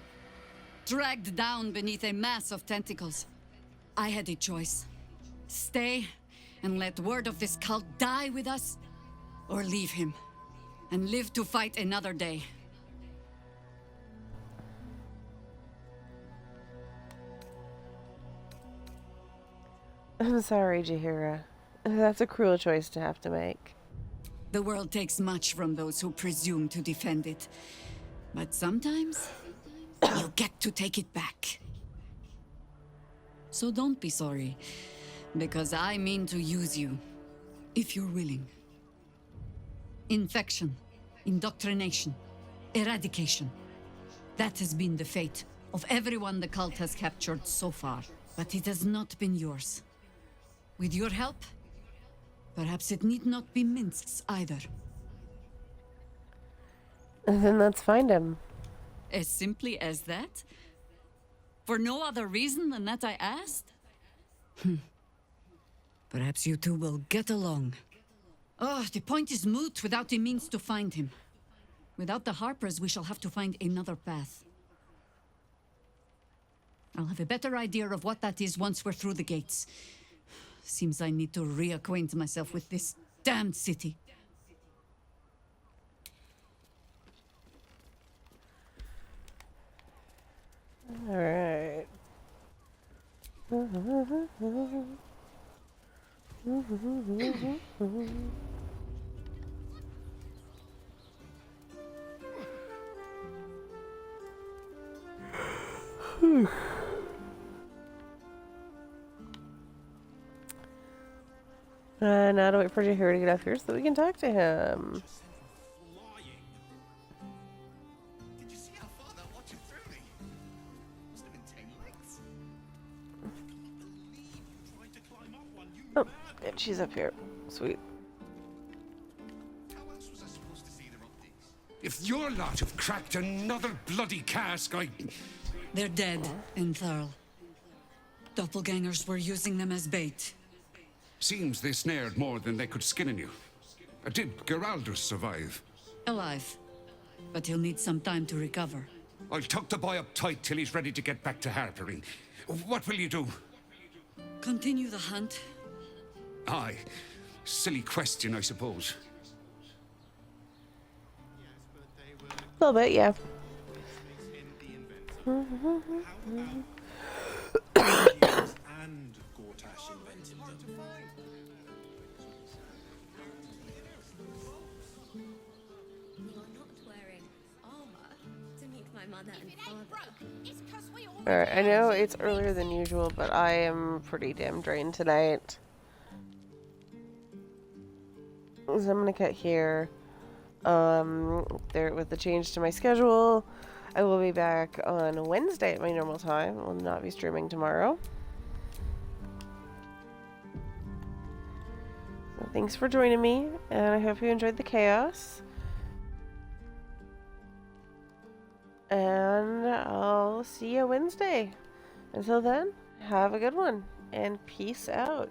S12: dragged down beneath a mass of tentacles. I had a choice. Stay and let word of this cult die with us, or leave him and live to fight another day.
S1: I'm sorry, Jaheira. That's a cruel choice to have to make.
S12: The world takes much from those who presume to defend it. But sometimes, you get to take it back. So don't be sorry, because I mean to use you, if you're willing. Infection, indoctrination, eradication. That has been the fate of everyone the cult has captured so far. But it has not been yours. With your help, perhaps it need not be Minsk's either.
S1: Then let's find him.
S12: As simply as that? For no other reason than that I asked? Perhaps you two will get along. Oh, the point is moot without the means to find him. Without the Harpers, we shall have to find another path. I'll have a better idea of what that is once we're through the gates. Seems I need to reacquaint myself with this damned city.
S1: All right. Now to wait for Jahira to get up here so that we can talk to him.
S6: Did you see how far that watcher threw me? Must have been 10 legs.
S1: Oh, and she's up here. Sweet.
S6: How else was I supposed to see their optics?
S8: If your lot have cracked another bloody cask,
S12: They're dead, Entharl. Doppelgangers were using them as bait.
S8: Seems they snared more than they could skin in you. Did Geraldus survive?
S12: Alive. But he'll need some time to recover.
S8: I'll tuck the boy up tight till he's ready to get back to harpering. What will you do?
S12: Continue the hunt.
S8: Aye. Silly question, I suppose.
S1: A little bit, yeah.
S6: And Gortash invented them.
S5: You're not wearing armor to meet my mother and father.
S1: Alright, I know it's earlier than usual, but I am pretty damn drained tonight. So I'm gonna cut here. There with the change to my schedule. I will be back on Wednesday at my normal time. I will not be streaming tomorrow. So thanks for joining me, and I hope you enjoyed the chaos. And I'll see you Wednesday. Until then, have a good one, and peace out.